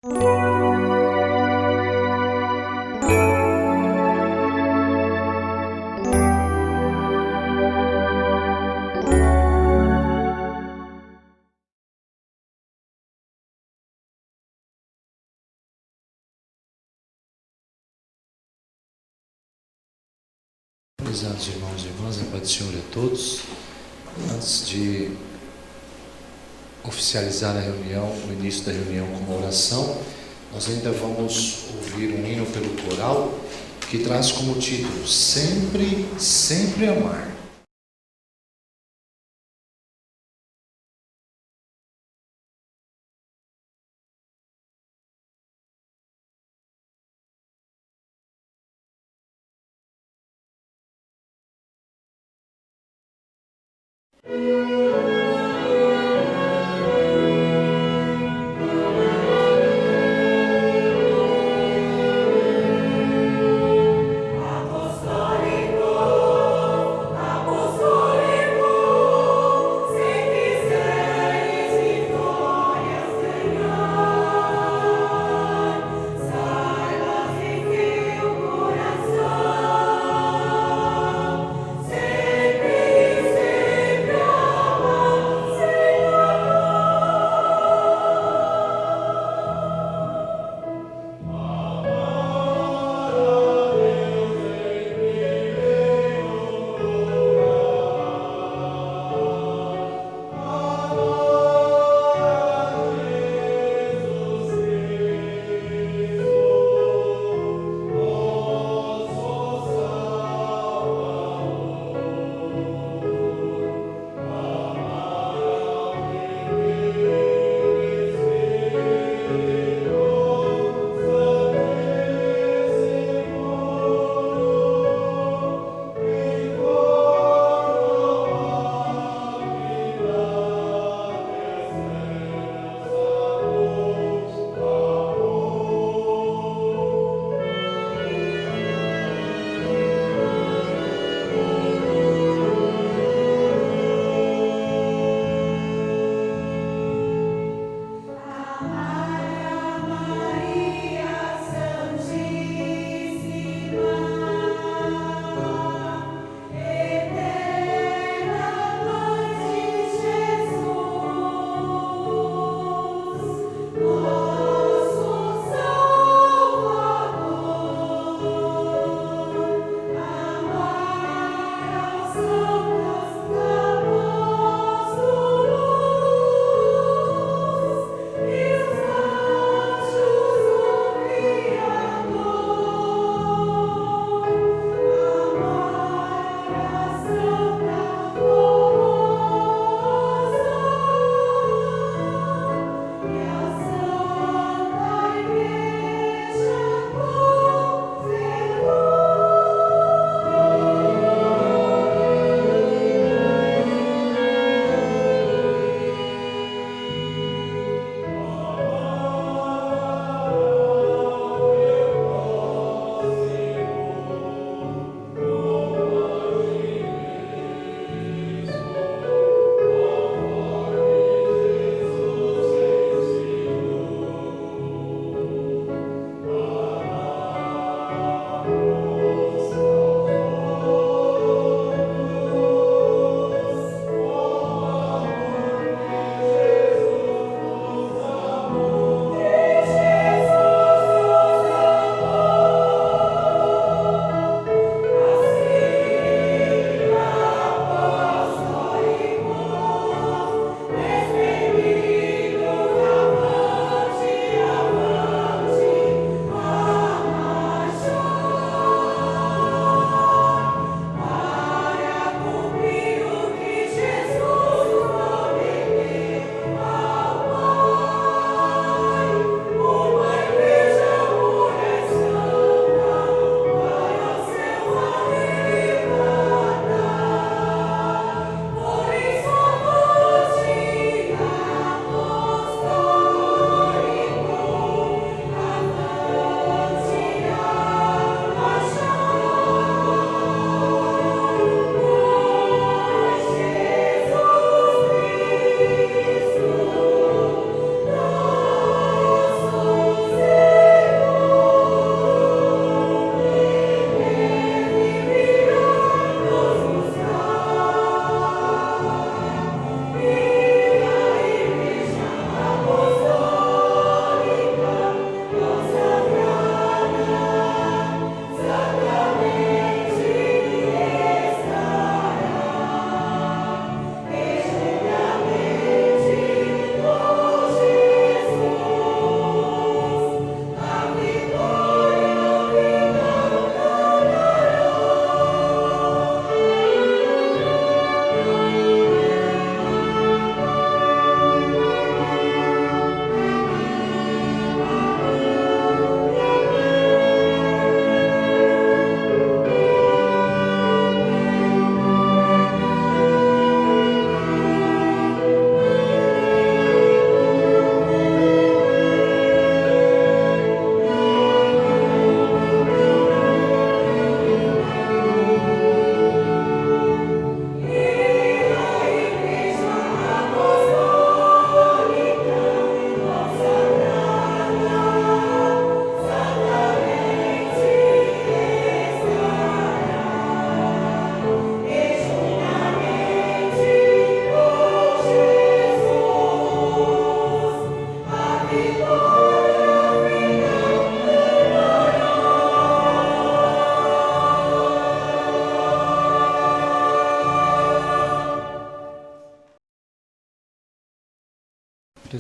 Prezados irmãos e irmãs, a paz do Senhor a todos. Antes de oficializar a reunião, o início da reunião com uma oração, nós ainda vamos ouvir um hino pelo coral que traz como título Sempre, Sempre Amar. Sempre, sempre amar.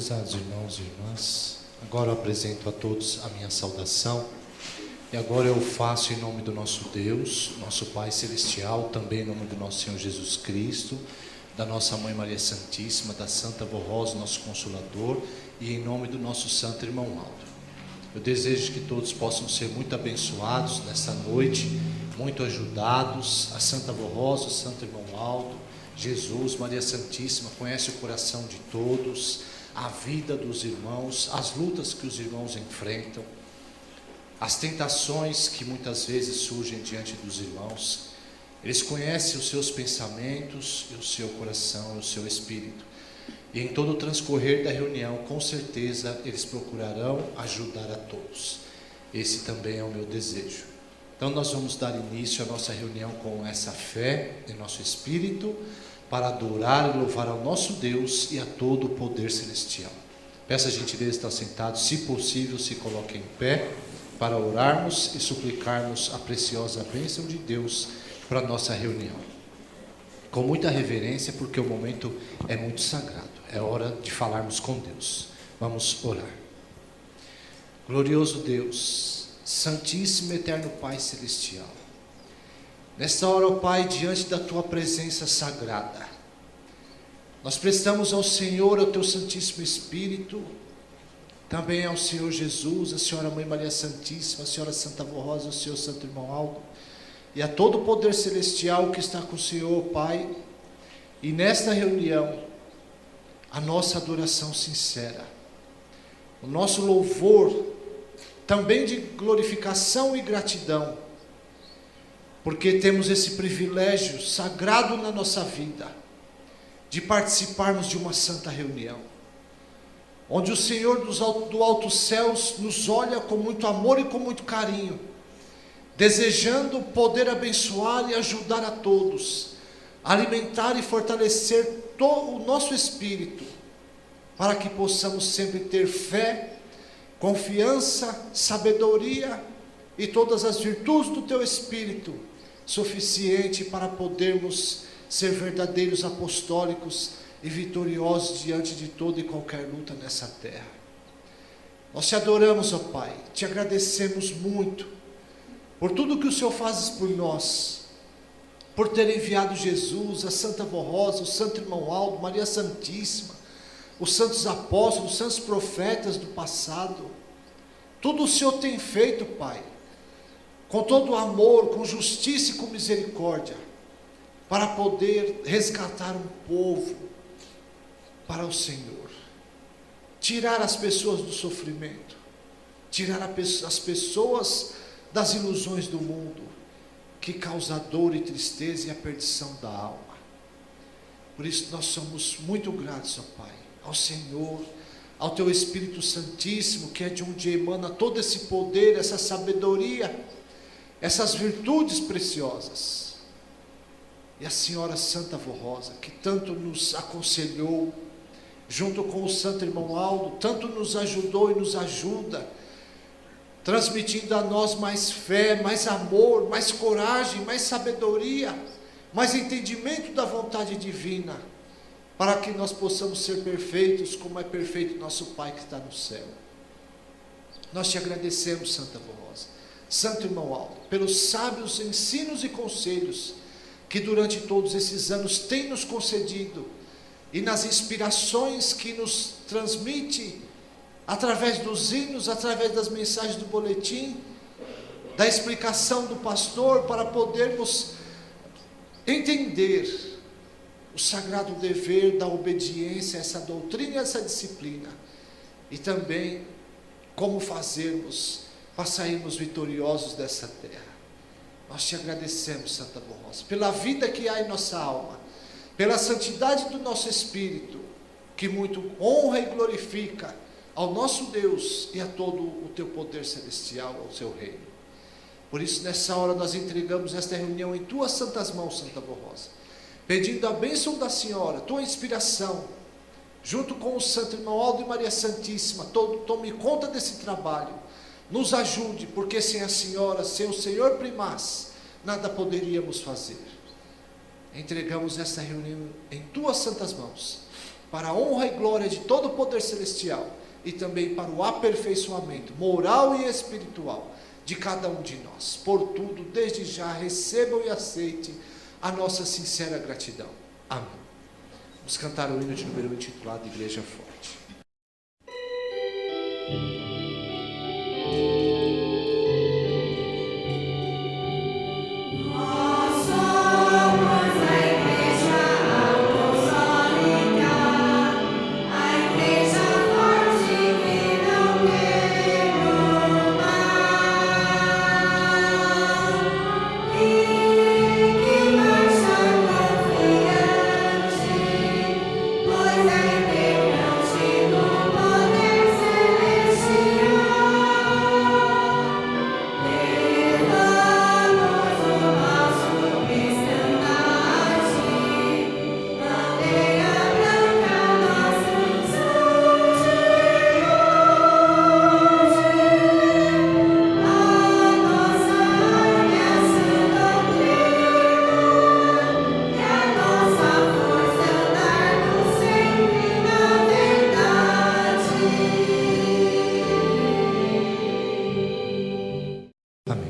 Prezados irmãos e irmãs, agora eu apresento a todos a minha saudação. E agora eu faço em nome do nosso Deus, nosso Pai Celestial, também em nome do nosso Senhor Jesus Cristo, da nossa Mãe Maria Santíssima, da Santa Avó Rosa, nosso Consolador, e em nome do nosso Santo Irmão Aldo. Eu desejo que todos possam ser muito abençoados nessa noite, muito ajudados. A Santa Avó Rosa, o Santo Irmão Aldo, Jesus, Maria Santíssima, conhece o coração de todos, a vida dos irmãos, as lutas que os irmãos enfrentam, as tentações que muitas vezes surgem diante dos irmãos. Eles conhecem os seus pensamentos e o seu coração e o seu espírito. E em todo o transcorrer da reunião, com certeza, eles procurarão ajudar a todos. Esse também é o meu desejo. Então nós vamos dar início à nossa reunião com essa fé em nosso espírito, para adorar e louvar ao nosso Deus e a todo o poder celestial. Peço a gentileza de estar sentados, se possível, se coloquem em pé, para orarmos e suplicarmos a preciosa bênção de Deus para a nossa reunião. Com muita reverência, porque o momento é muito sagrado, é hora de falarmos com Deus. Vamos orar. Glorioso Deus, Santíssimo e Eterno Pai Celestial, nesta hora, ó Pai, diante da Tua presença sagrada, nós prestamos ao Senhor, ao Teu Santíssimo Espírito, também ao Senhor Jesus, a Senhora Mãe Maria Santíssima, a Senhora Santa Avó Rosa, o Senhor Santo Irmão Aldo, e a todo o poder celestial que está com o Senhor, Pai, e nesta reunião, a nossa adoração sincera, o nosso louvor, também de glorificação e gratidão, porque temos esse privilégio sagrado na nossa vida, de participarmos de uma santa reunião, onde o Senhor do alto céus nos olha com muito amor e com muito carinho, desejando poder abençoar e ajudar a todos, alimentar e fortalecer todo o nosso espírito, para que possamos sempre ter fé, confiança, sabedoria e todas as virtudes do Teu Espírito, suficiente para podermos ser verdadeiros apostólicos e vitoriosos diante de toda e qualquer luta nessa terra. Nós Te adoramos, ó Pai, Te agradecemos muito por tudo que o Senhor faz por nós, por ter enviado Jesus, a Santa Avó Rosa, o Santo Irmão Aldo, Maria Santíssima, os santos apóstolos, os santos profetas do passado. Tudo o Senhor tem feito, Pai, com todo amor, com justiça e com misericórdia, para poder resgatar um povo para o Senhor, tirar as pessoas do sofrimento, tirar as pessoas das ilusões do mundo, que causa a dor e tristeza e a perdição da alma. Por isso nós somos muito gratos, ó Pai, ao Senhor, ao Teu Espírito Santíssimo, que é de onde emana todo esse poder, essa sabedoria, essas virtudes preciosas. E a Senhora Santa Avó Rosa, que tanto nos aconselhou, junto com o Santo Irmão Aldo, tanto nos ajudou e nos ajuda, transmitindo a nós mais fé, mais amor, mais coragem, mais sabedoria, mais entendimento da vontade divina, para que nós possamos ser perfeitos, como é perfeito nosso Pai que está no céu. Nós Te agradecemos, Santa Avó Rosa, Santo Irmão Aldo, pelos sábios ensinos e conselhos que durante todos esses anos tem nos concedido, e nas inspirações que nos transmite, através dos hinos, através das mensagens do boletim, da explicação do pastor, para podermos entender o sagrado dever da obediência a essa doutrina e essa disciplina, e também como fazermos para sairmos vitoriosos dessa terra. Nós Te agradecemos, Santa Avó Rosa, pela vida que há em nossa alma, pela santidade do nosso espírito, que muito honra e glorifica ao nosso Deus e a todo o Teu poder celestial, ao Seu reino. Por isso, nessa hora, nós entregamos esta reunião em Tuas santas mãos, Santa Avó Rosa, pedindo a bênção da Senhora, Tua inspiração, junto com o Santo Irmão Aldo e Maria Santíssima. Tome conta desse trabalho, nos ajude, porque sem a Senhora, sem o Senhor primaz, nada poderíamos fazer. Entregamos esta reunião em Tuas santas mãos, para a honra e glória de todo o poder celestial e também para o aperfeiçoamento moral e espiritual de cada um de nós. Por tudo, desde já, recebam e aceitem a nossa sincera gratidão. Amém. Vamos cantar o hino de número 1 intitulado Igreja Forte.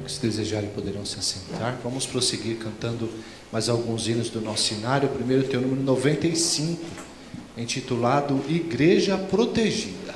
Se desejarem, poderão se assentar. Vamos prosseguir cantando mais alguns hinos do nosso cenário. Primeiro tem o número 95, intitulado Igreja Protegida.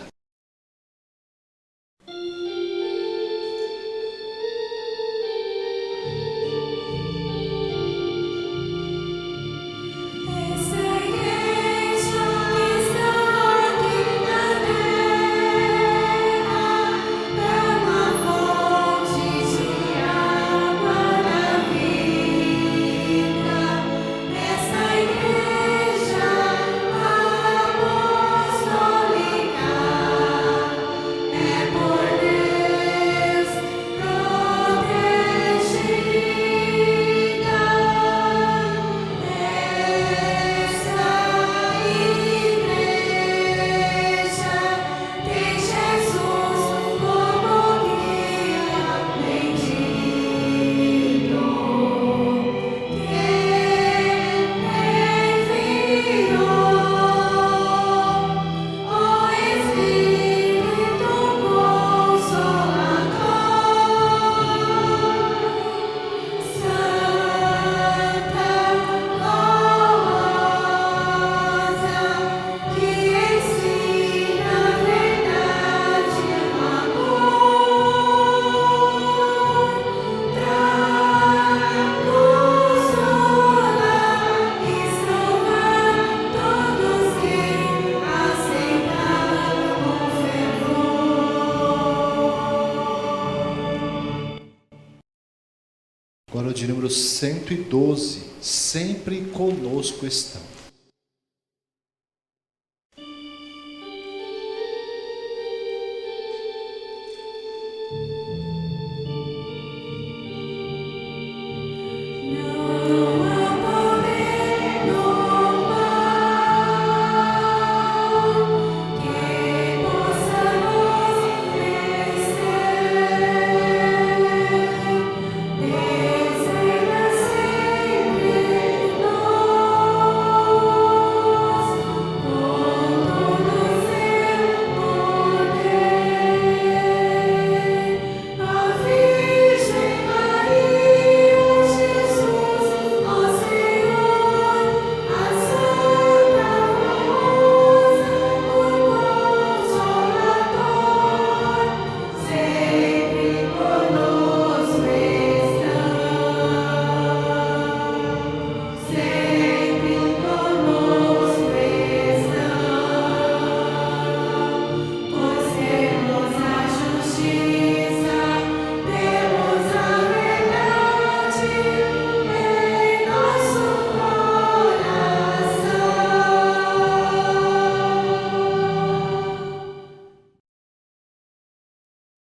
Agora o de número 112, sempre conosco estão.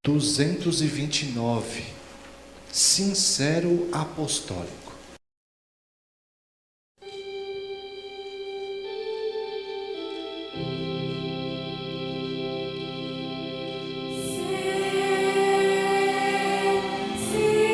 Duzentos e 29, sincero apostólico. Sincero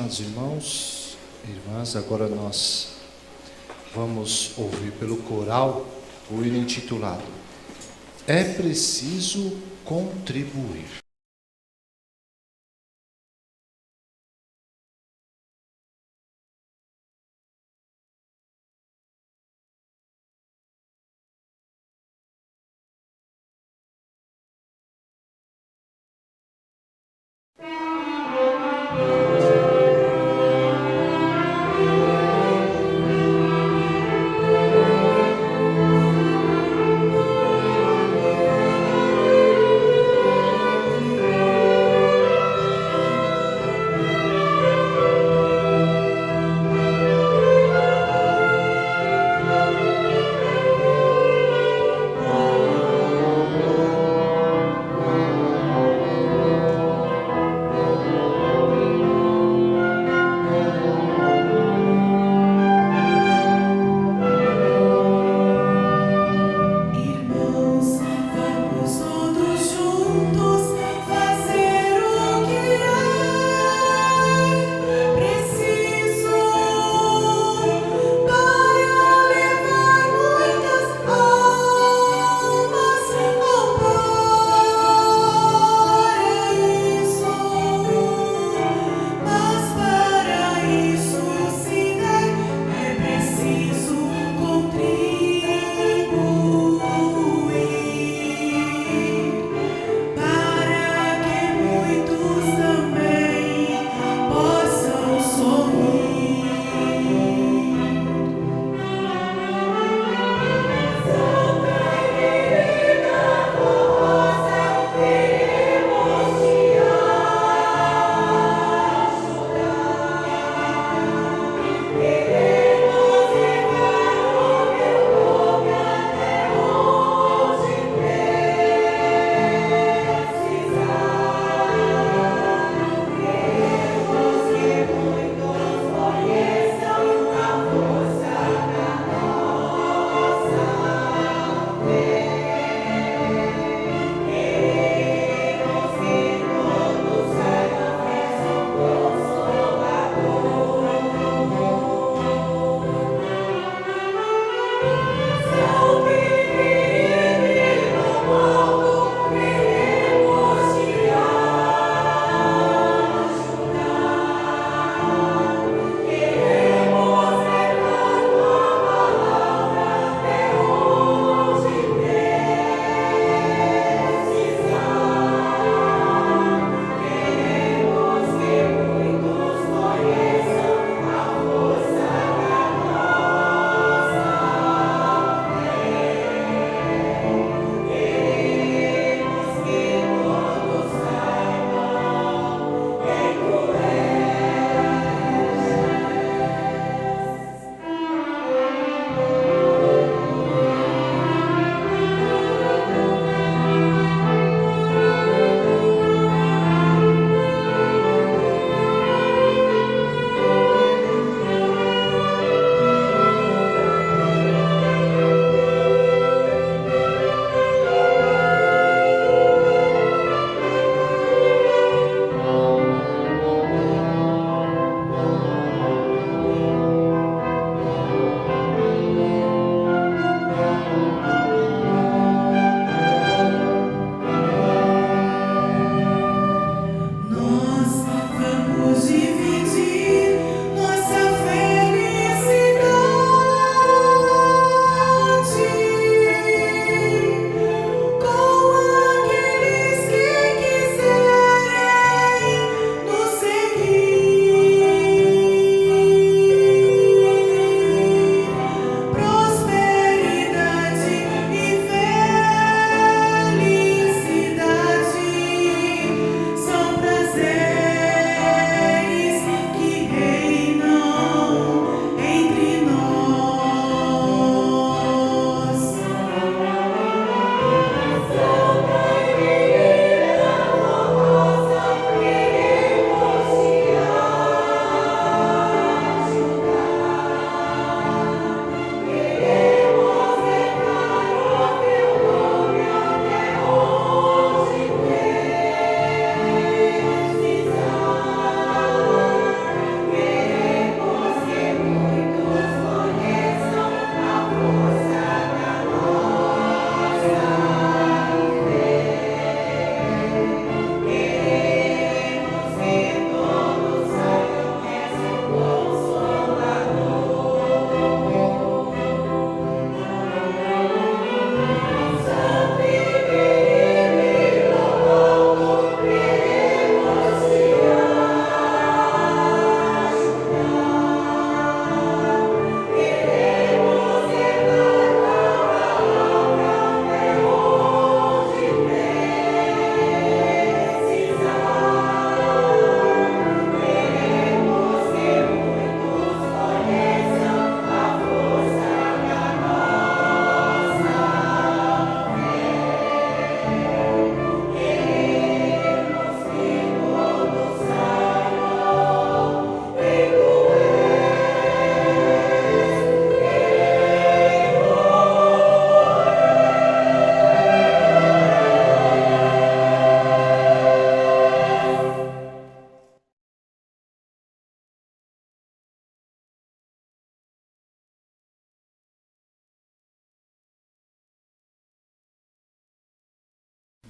Amados irmãos, irmãs, agora nós vamos ouvir pelo coral o hino intitulado É Preciso Contribuir.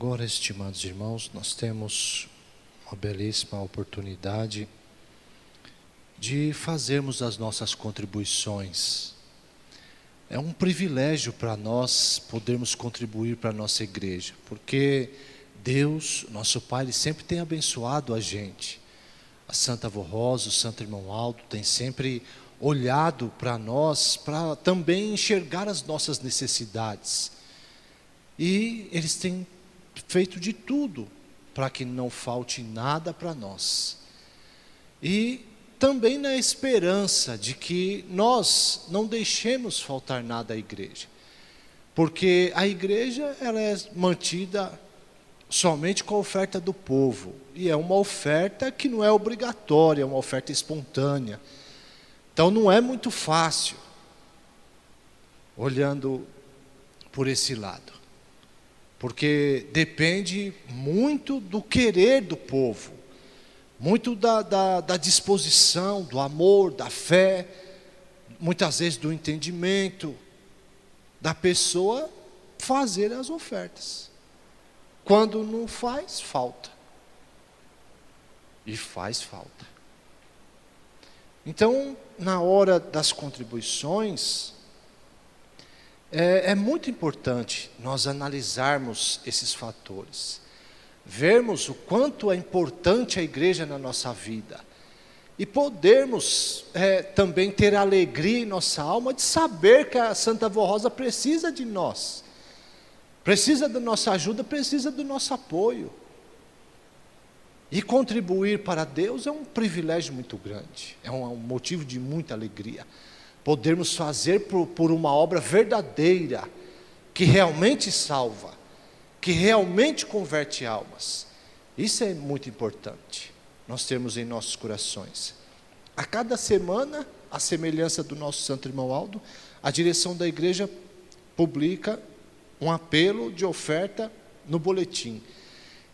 Agora, estimados irmãos, nós temos uma belíssima oportunidade de fazermos as nossas contribuições. É um privilégio para nós podermos contribuir para a nossa igreja, porque Deus, nosso Pai, Ele sempre tem abençoado a gente. A Santa Avó Rosa, o Santo Irmão Aldo tem sempre olhado para nós, para também enxergar as nossas necessidades. E eles têm feito de tudo para que não falte nada para nós. E também na esperança de que nós não deixemos faltar nada à igreja. Porque a igreja, ela é mantida somente com a oferta do povo. E é uma oferta que não é obrigatória, é uma oferta espontânea. Então não é muito fácil, olhando por esse lado. Porque depende muito do querer do povo, muito da disposição, do amor, da fé, muitas vezes do entendimento da pessoa fazer as ofertas. Quando não faz, falta. E faz falta. Então, na hora das contribuições, é muito importante nós analisarmos esses fatores, vermos o quanto é importante a igreja na nossa vida e podermos também ter alegria em nossa alma de saber que a Santa Avó Rosa precisa de nós, precisa da nossa ajuda, precisa do nosso apoio. E contribuir para Deus é um privilégio muito grande, é um motivo de muita alegria. Podermos fazer por uma obra verdadeira, que realmente salva, que realmente converte almas. Isso é muito importante, nós temos em nossos corações. A cada semana, a semelhança do nosso Santo Irmão Aldo, a direção da igreja publica um apelo de oferta no boletim.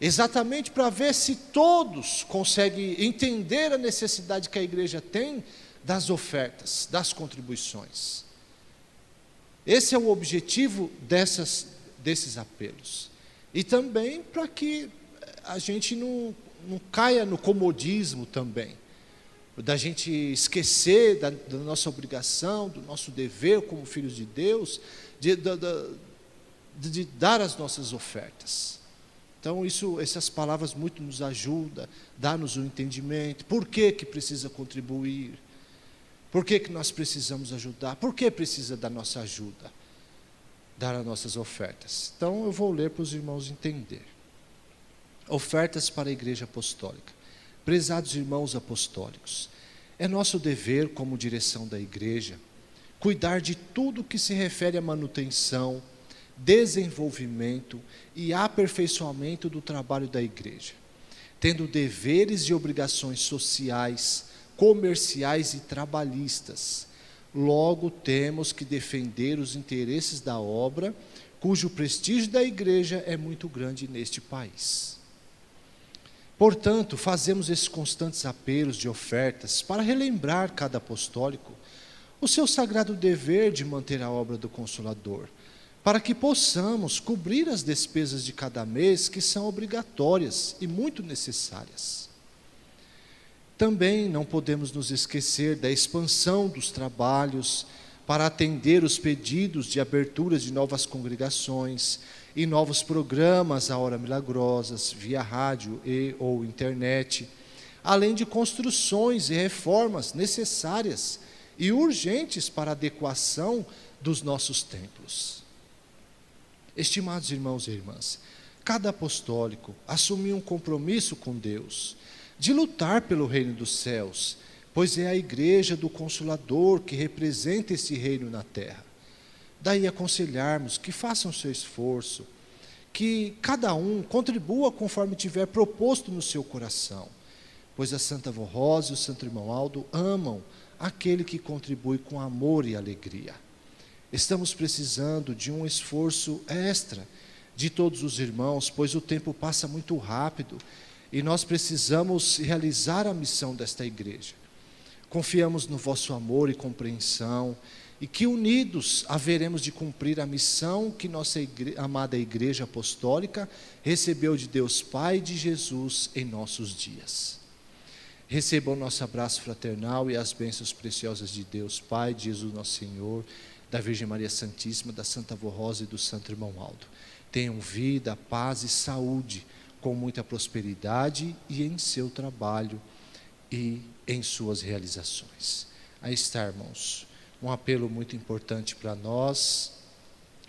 Exatamente para ver se todos conseguem entender a necessidade que a igreja tem das ofertas, das contribuições. Esse é o objetivo desses apelos. E também para que a gente não caia no comodismo também, da gente esquecer da nossa obrigação, do nosso dever como filhos de Deus, de dar as nossas ofertas. Então, essas palavras muito nos ajudam, dá-nos um entendimento. Por que precisa contribuir? Por que nós precisamos ajudar? Por que precisa da nossa ajuda? Dar as nossas ofertas. Então, eu vou ler para os irmãos entender. Ofertas para a Igreja Apostólica. Prezados irmãos apostólicos, é nosso dever, como direção da Igreja, cuidar de tudo que se refere à manutenção, desenvolvimento e aperfeiçoamento do trabalho da igreja, tendo deveres e obrigações sociais, comerciais e trabalhistas. Logo temos que defender os interesses da obra, cujo prestígio da igreja é muito grande neste país. Portanto, fazemos esses constantes apelos de ofertas para relembrar cada apostólico o seu sagrado dever de manter a obra do Consolador, para que possamos cobrir as despesas de cada mês que são obrigatórias e muito necessárias. Também não podemos nos esquecer da expansão dos trabalhos para atender os pedidos de aberturas de novas congregações e novos programas à hora milagrosas, via rádio ou internet, além de construções e reformas necessárias e urgentes para a adequação dos nossos templos. Estimados irmãos e irmãs, cada apostólico assumiu um compromisso com Deus, de lutar pelo reino dos céus, pois é a igreja do Consolador que representa esse reino na terra. Daí aconselharmos que façam seu esforço, que cada um contribua conforme tiver proposto no seu coração, pois a Santa Avó Rosa e o Santo Irmão Aldo amam aquele que contribui com amor e alegria. Estamos precisando de um esforço extra de todos os irmãos, pois o tempo passa muito rápido e nós precisamos realizar a missão desta igreja. Confiamos no vosso amor e compreensão e que unidos haveremos de cumprir a missão que nossa amada Igreja Apostólica recebeu de Deus Pai e de Jesus em nossos dias. Receba o nosso abraço fraternal e as bênçãos preciosas de Deus Pai, de Jesus nosso Senhor, da Virgem Maria Santíssima, da Santa Avó Rosa e do Santo Irmão Aldo. Tenham vida, paz e saúde, com muita prosperidade e em seu trabalho e em suas realizações. Aí está, irmãos, um apelo muito importante para nós,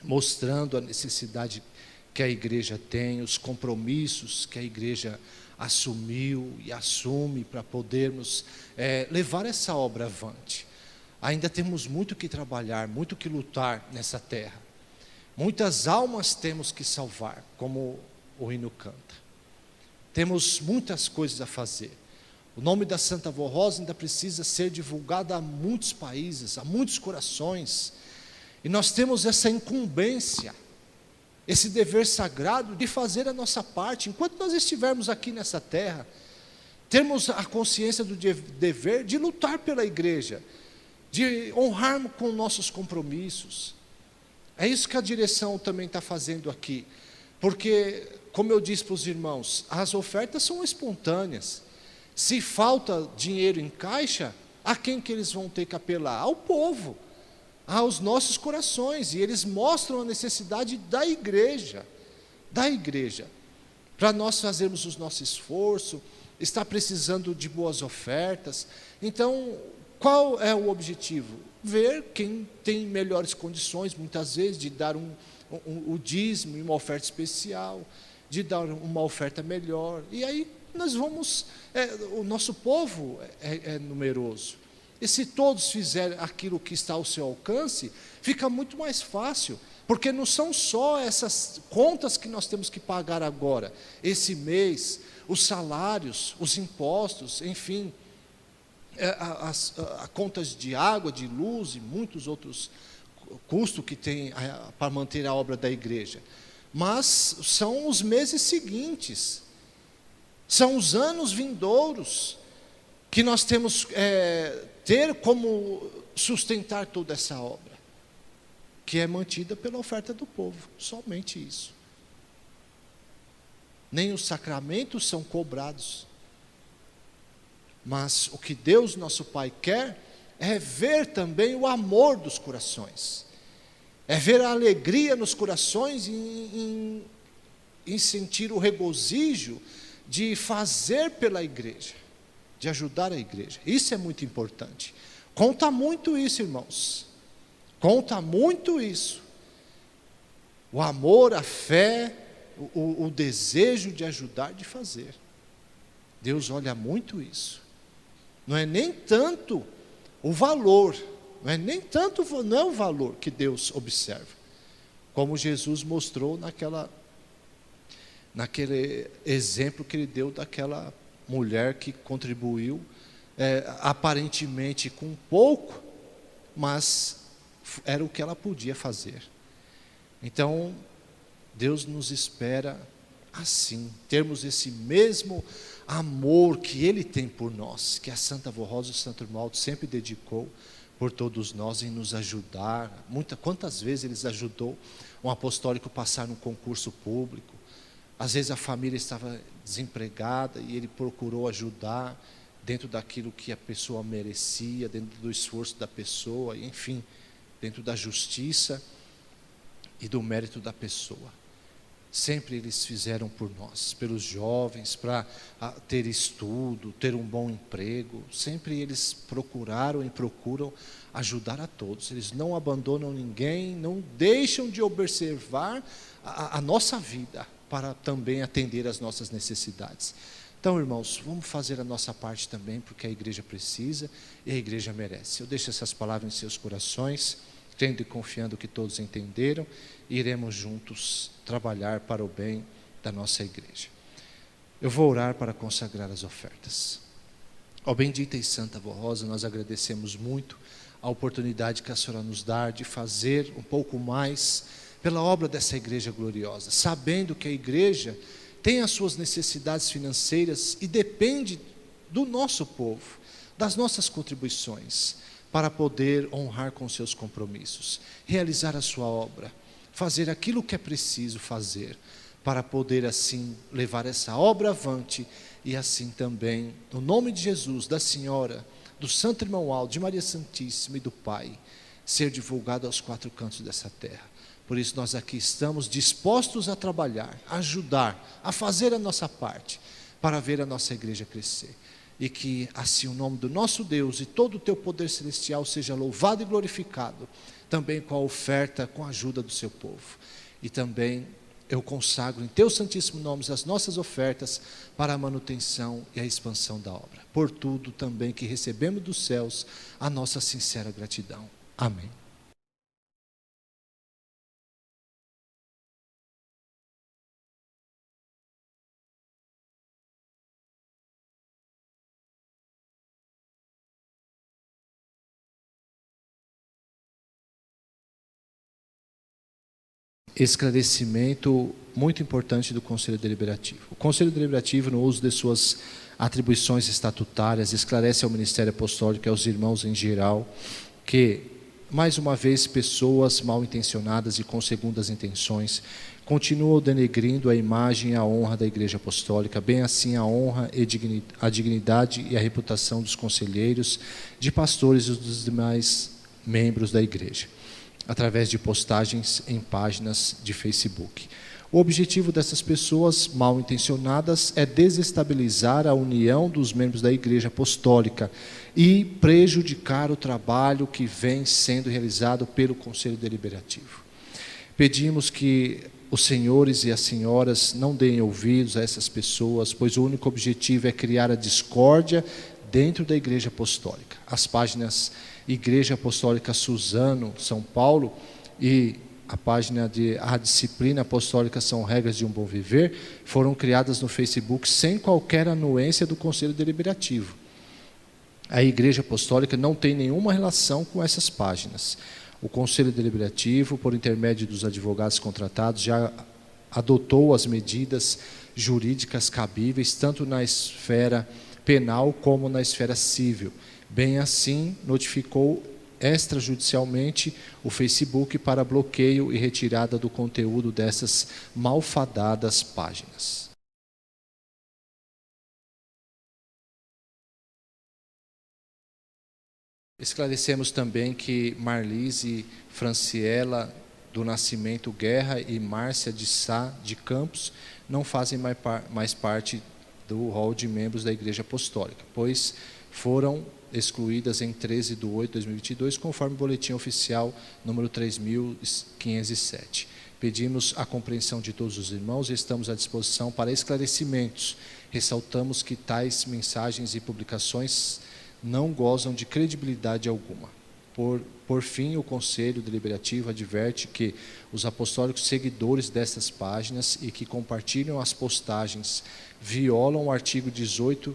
mostrando a necessidade que a igreja tem, os compromissos que a igreja assumiu e assume para podermos levar essa obra avante. Ainda temos muito que trabalhar, muito que lutar nessa terra. Muitas almas temos que salvar, como o hino canta. Temos muitas coisas a fazer. O nome da Santa Avó Rosa ainda precisa ser divulgado a muitos países, a muitos corações. E nós temos essa incumbência, esse dever sagrado de fazer a nossa parte. Enquanto nós estivermos aqui nessa terra, termos a consciência do dever de lutar pela igreja, de honrarmos com nossos compromissos. É isso que a direção também está fazendo aqui. Porque, como eu disse para os irmãos, as ofertas são espontâneas. Se falta dinheiro em caixa, a quem que eles vão ter que apelar? Ao povo, aos nossos corações. E eles mostram a necessidade da igreja, para nós fazermos o nosso esforço, está precisando de boas ofertas. Então, qual é o objetivo? Ver quem tem melhores condições, muitas vezes, de dar o dízimo, uma oferta especial, de dar uma oferta melhor. E aí nós vamos, o nosso povo é numeroso. E se todos fizerem aquilo que está ao seu alcance, fica muito mais fácil, porque não são só essas contas que nós temos que pagar agora, esse mês, os salários, os impostos, enfim, as contas de água, de luz e muitos outros custos que tem para manter a obra da igreja. Mas são os meses seguintes, são os anos vindouros que nós temos ter como sustentar toda essa obra, que é mantida pela oferta do povo, somente isso. Nem os sacramentos são cobrados, mas o que Deus nosso Pai quer é ver também o amor dos corações, é ver a alegria nos corações em sentir o regozijo de fazer pela igreja, de ajudar a igreja. Isso é muito importante. Conta muito isso, irmãos. Conta muito isso. O amor, a fé, o desejo de ajudar, de fazer. Deus olha muito isso. Não é nem tanto o valor, não é o valor que Deus observa, como Jesus mostrou naquele exemplo que ele deu daquela mulher que contribuiu aparentemente com pouco, mas era o que ela podia fazer. Então, Deus nos espera assim, termos esse mesmo amor que Ele tem por nós, que a Santa Avó Rosa e o Santo Irmão Aldo sempre dedicou por todos nós em nos ajudar. Quantas vezes eles ajudou um apostólico passar num concurso público? Às vezes a família estava desempregada e ele procurou ajudar dentro daquilo que a pessoa merecia, dentro do esforço da pessoa, enfim, dentro da justiça e do mérito da pessoa. Sempre eles fizeram por nós, pelos jovens, para ter estudo, ter um bom emprego. Sempre eles procuraram e procuram ajudar a todos. Eles não abandonam ninguém, não deixam de observar a nossa vida para também atender às nossas necessidades. Então, irmãos, vamos fazer a nossa parte também, porque a igreja precisa e a igreja merece. Eu deixo essas palavras em seus corações, crendo e confiando que todos entenderam, e iremos juntos trabalhar para o bem da nossa igreja. Eu vou orar para consagrar as ofertas. Ó bendita e santa Avó Rosa, nós agradecemos muito a oportunidade que a senhora nos dá de fazer um pouco mais pela obra dessa igreja gloriosa, sabendo que a igreja tem as suas necessidades financeiras e depende do nosso povo, das nossas contribuições, para poder honrar com seus compromissos, realizar a sua obra, fazer aquilo que é preciso fazer, para poder assim levar essa obra avante e assim também, no nome de Jesus, da Senhora, do Santo Irmão Aldo, de Maria Santíssima e do Pai, ser divulgado aos 4 cantos dessa terra. Por isso nós aqui estamos dispostos a trabalhar, a ajudar, a fazer a nossa parte, para ver a nossa igreja crescer. E que assim o nome do nosso Deus e todo o teu poder celestial seja louvado e glorificado, também com a oferta, com a ajuda do seu povo. E também eu consagro em teu santíssimo nome as nossas ofertas para a manutenção e a expansão da obra. Por tudo também que recebemos dos céus a nossa sincera gratidão. Amém. Esclarecimento muito importante do Conselho Deliberativo. O Conselho Deliberativo, no uso de suas atribuições estatutárias, esclarece ao Ministério Apostólico e aos irmãos em geral que, mais uma vez, pessoas mal intencionadas e com segundas intenções continuam denegrindo a imagem e a honra da Igreja Apostólica, bem assim a honra e a dignidade e a reputação dos conselheiros, de pastores e dos demais membros da Igreja, através de postagens em páginas de Facebook. O objetivo dessas pessoas mal intencionadas é desestabilizar a união dos membros da Igreja Apostólica e prejudicar o trabalho que vem sendo realizado pelo Conselho Deliberativo. Pedimos que os senhores e as senhoras não deem ouvidos a essas pessoas, pois o único objetivo é criar a discórdia dentro da Igreja Apostólica. As páginas Igreja Apostólica Suzano, São Paulo, e a página de A Disciplina Apostólica São Regras de um Bom Viver, foram criadas no Facebook sem qualquer anuência do Conselho Deliberativo. A Igreja Apostólica não tem nenhuma relação com essas páginas. O Conselho Deliberativo, por intermédio dos advogados contratados, já adotou as medidas jurídicas cabíveis, tanto na esfera penal como na esfera civil. Bem assim, notificou extrajudicialmente o Facebook para bloqueio e retirada do conteúdo dessas malfadadas páginas. Esclarecemos também que Marlise Franciela do Nascimento Guerra e Márcia de Sá de Campos não fazem mais parte do rol de membros da Igreja Apostólica, pois foram excluídas em 13 de 8 de 2022, conforme o boletim oficial número 3.507. Pedimos a compreensão de todos os irmãos e estamos à disposição para esclarecimentos. Ressaltamos que tais mensagens e publicações não gozam de credibilidade alguma. Por fim, o Conselho Deliberativo adverte que os apostólicos seguidores dessas páginas e que compartilham as postagens violam o artigo 18,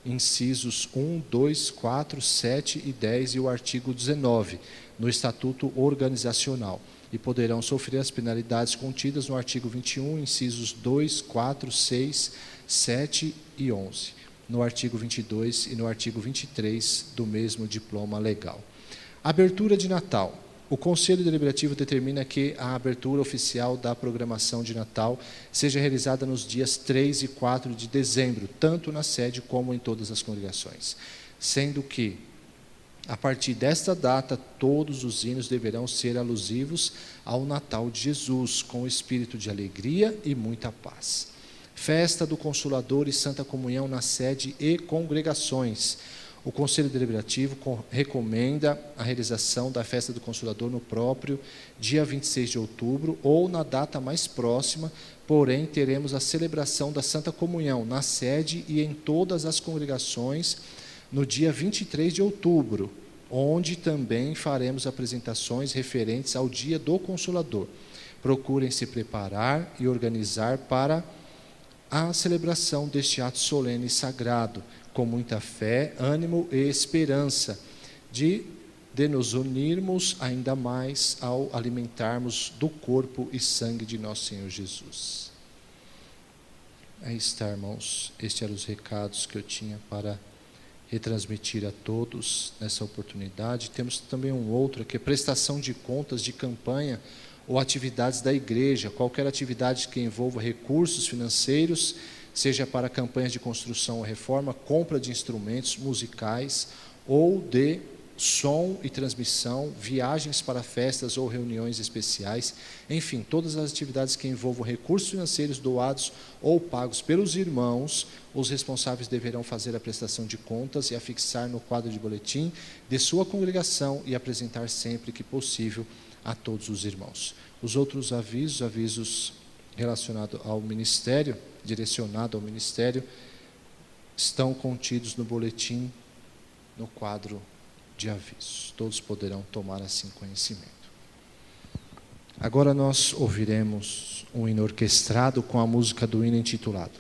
incisos 1, 2, 4, 7 e 10 e o artigo 19, no Estatuto Organizacional, e poderão sofrer as penalidades contidas no artigo 21, incisos 2, 4, 6, 7 e 11, no artigo 22 e no artigo 23 do mesmo diploma legal. Abertura de Natal. O Conselho Deliberativo determina que a abertura oficial da programação de Natal seja realizada nos dias 3 e 4 de dezembro, tanto na sede como em todas as congregações, sendo que, a partir desta data, todos os hinos deverão ser alusivos ao Natal de Jesus, com espírito de alegria e muita paz. Festa do Consolador e Santa Comunhão na sede e congregações. O Conselho Deliberativo recomenda a realização da Festa do Consolador no próprio dia 26 de outubro ou na data mais próxima, porém teremos a celebração da Santa Comunhão na sede e em todas as congregações no dia 23 de outubro, onde também faremos apresentações referentes ao Dia do Consolador. Procurem se preparar e organizar para a celebração deste ato solene e sagrado, com muita fé, ânimo e esperança, de nos unirmos ainda mais ao alimentarmos do corpo e sangue de nosso Senhor Jesus. Aí está, irmãos, estes eram os recados que eu tinha para retransmitir a todos nessa oportunidade. Temos também um outro, que é prestação de contas de campanha ou atividades da igreja, qualquer atividade que envolva recursos financeiros, seja para campanhas de construção ou reforma, compra de instrumentos musicais ou de som e transmissão, viagens para festas ou reuniões especiais, enfim, todas as atividades que envolvam recursos financeiros doados ou pagos pelos irmãos, os responsáveis deverão fazer a prestação de contas e afixar no quadro de boletim de sua congregação e apresentar sempre que possível a todos os irmãos. Os outros avisos relacionados ao ministério, direcionado ao ministério, estão contidos no boletim, no quadro de avisos. Todos poderão tomar assim conhecimento. Agora nós ouviremos um hino orquestrado com a música do hino intitulado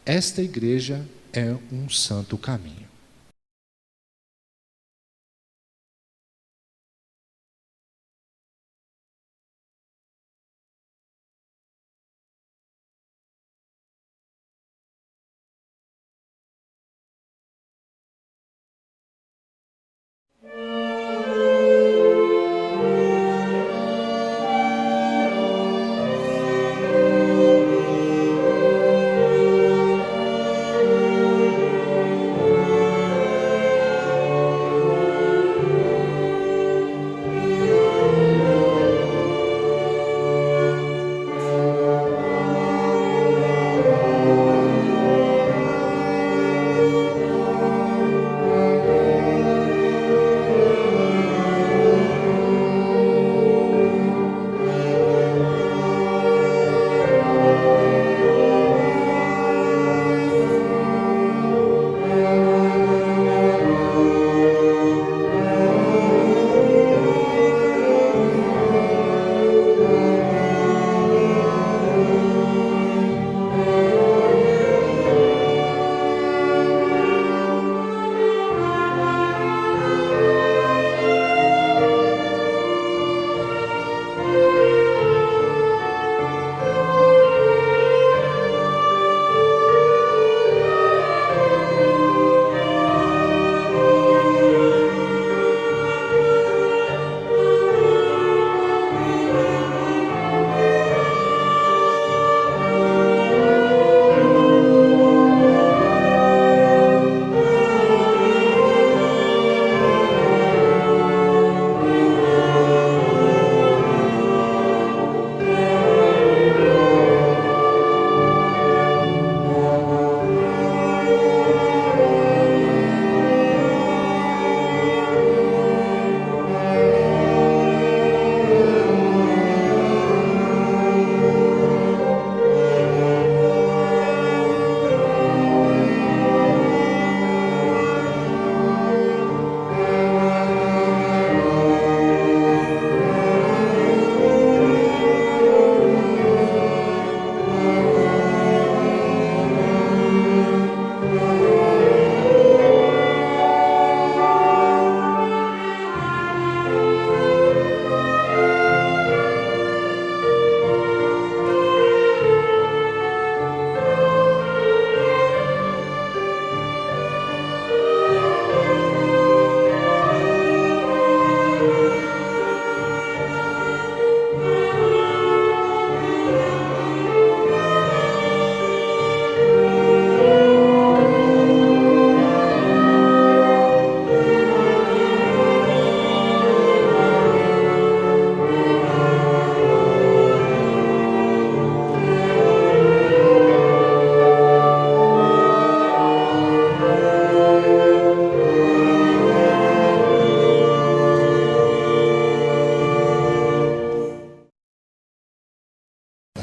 Esta Igreja é um Santo Caminho.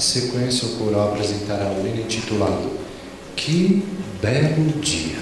sequência, o coral apresentará o hino intitulado Que Belo Dia.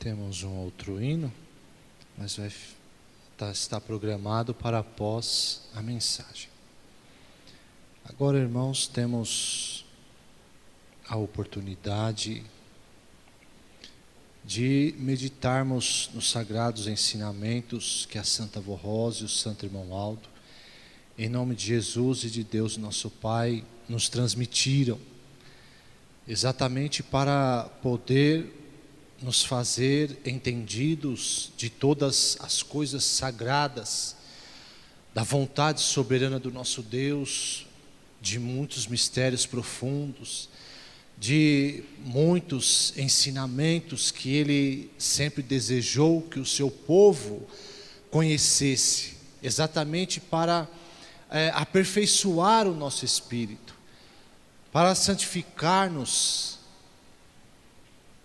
Temos um outro hino, mas está programado para após a mensagem. Agora, irmãos, temos a oportunidade de meditarmos nos sagrados ensinamentos que a Santa Avó Rosa e o Santo Irmão Aldo, em nome de Jesus e de Deus nosso Pai, nos transmitiram, exatamente para poder nos fazer entendidos de todas as coisas sagradas, da vontade soberana do nosso Deus, de muitos mistérios profundos, de muitos ensinamentos que Ele sempre desejou que o seu povo conhecesse, exatamente para aperfeiçoar o nosso espírito, para santificar-nos,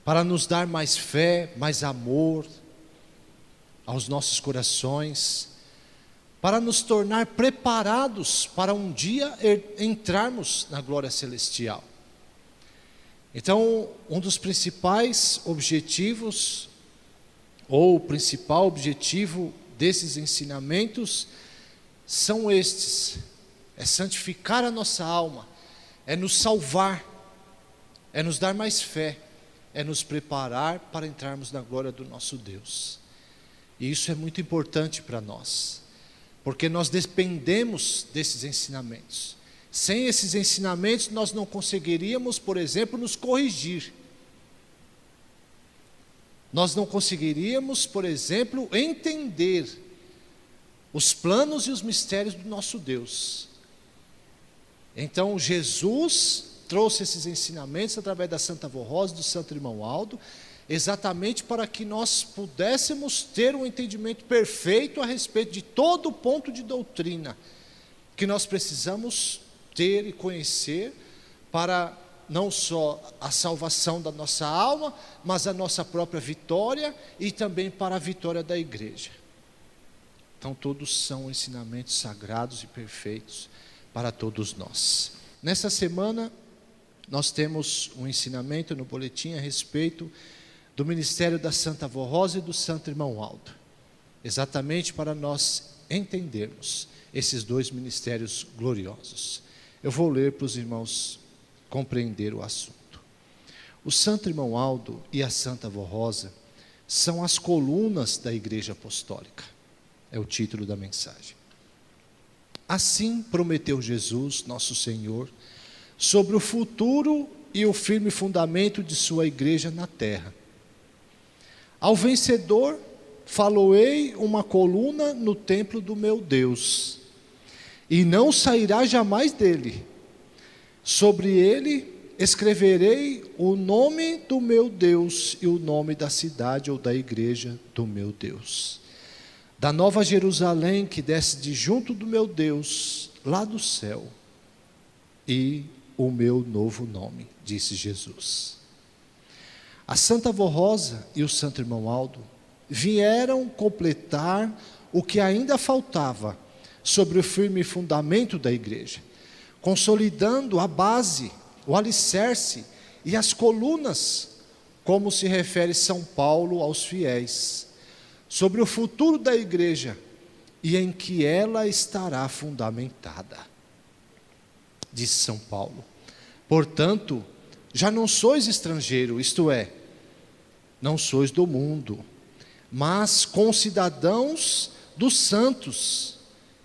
para nos dar mais fé, mais amor aos nossos corações, para nos tornar preparados para um dia entrarmos na glória celestial. Então, um dos principais objetivos, ou o principal objetivo desses ensinamentos, são estes: é santificar a nossa alma, é nos salvar, é nos dar mais fé, é nos preparar para entrarmos na glória do nosso Deus. E isso é muito importante para nós, porque nós dependemos desses ensinamentos. Sem esses ensinamentos nós não conseguiríamos, por exemplo, nos corrigir. Nós não conseguiríamos, por exemplo, entender os planos e os mistérios do nosso Deus. Então Jesus trouxe esses ensinamentos através da Santa Avó Rosa e do Santo Irmão Aldo, exatamente para que nós pudéssemos ter um entendimento perfeito a respeito de todo o ponto de doutrina que nós precisamos ter e conhecer para não só a salvação da nossa alma, mas a nossa própria vitória e também para a vitória da igreja. Então todos são ensinamentos sagrados e perfeitos para todos nós. Nessa semana nós temos um ensinamento no boletim a respeito do ministério da Santa Avó Rosa e do Santo Irmão Aldo, exatamente para nós entendermos esses dois ministérios gloriosos. Eu vou ler para os irmãos compreender o assunto. O Santo Irmão Aldo e a Santa Avó Rosa são as colunas da Igreja Apostólica, é o título da mensagem. Assim prometeu Jesus, nosso Senhor, sobre o futuro e o firme fundamento de sua igreja na terra. Ao vencedor, faloei uma coluna no templo do meu Deus, e não sairá jamais dele. Sobre ele escreverei o nome do meu Deus e o nome da cidade ou da igreja do meu Deus. Da nova Jerusalém que desce de junto do meu Deus, lá do céu, e o meu novo nome, disse Jesus. A Santa Avó Rosa e o Santo Irmão Aldo vieram completar o que ainda faltava sobre o firme fundamento da igreja, consolidando a base, o alicerce e as colunas, como se refere São Paulo aos fiéis, sobre o futuro da igreja e em que ela estará fundamentada. Disse São Paulo: portanto, já não sois estrangeiro, isto é, não sois do mundo, mas concidadãos dos santos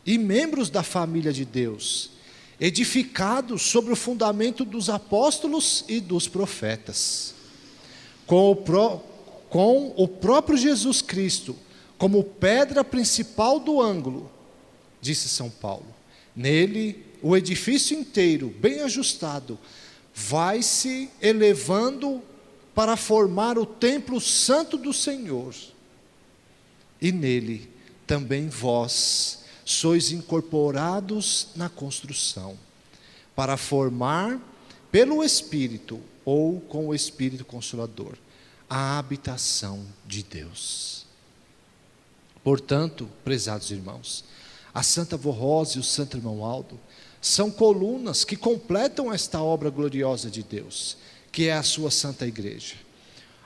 e membros da família de Deus, edificados sobre o fundamento dos apóstolos e dos profetas, com o próprio Jesus Cristo como pedra principal do ângulo, disse São Paulo. Nele, o edifício inteiro, bem ajustado, vai se elevando para formar o templo santo do Senhor. E nele também vós sois incorporados na construção, para formar pelo Espírito, ou com o Espírito Consolador, a habitação de Deus. Portanto, prezados irmãos, a Santa Avó Rosa e o Santo Irmão Aldo são colunas que completam esta obra gloriosa de Deus, que é a sua Santa Igreja.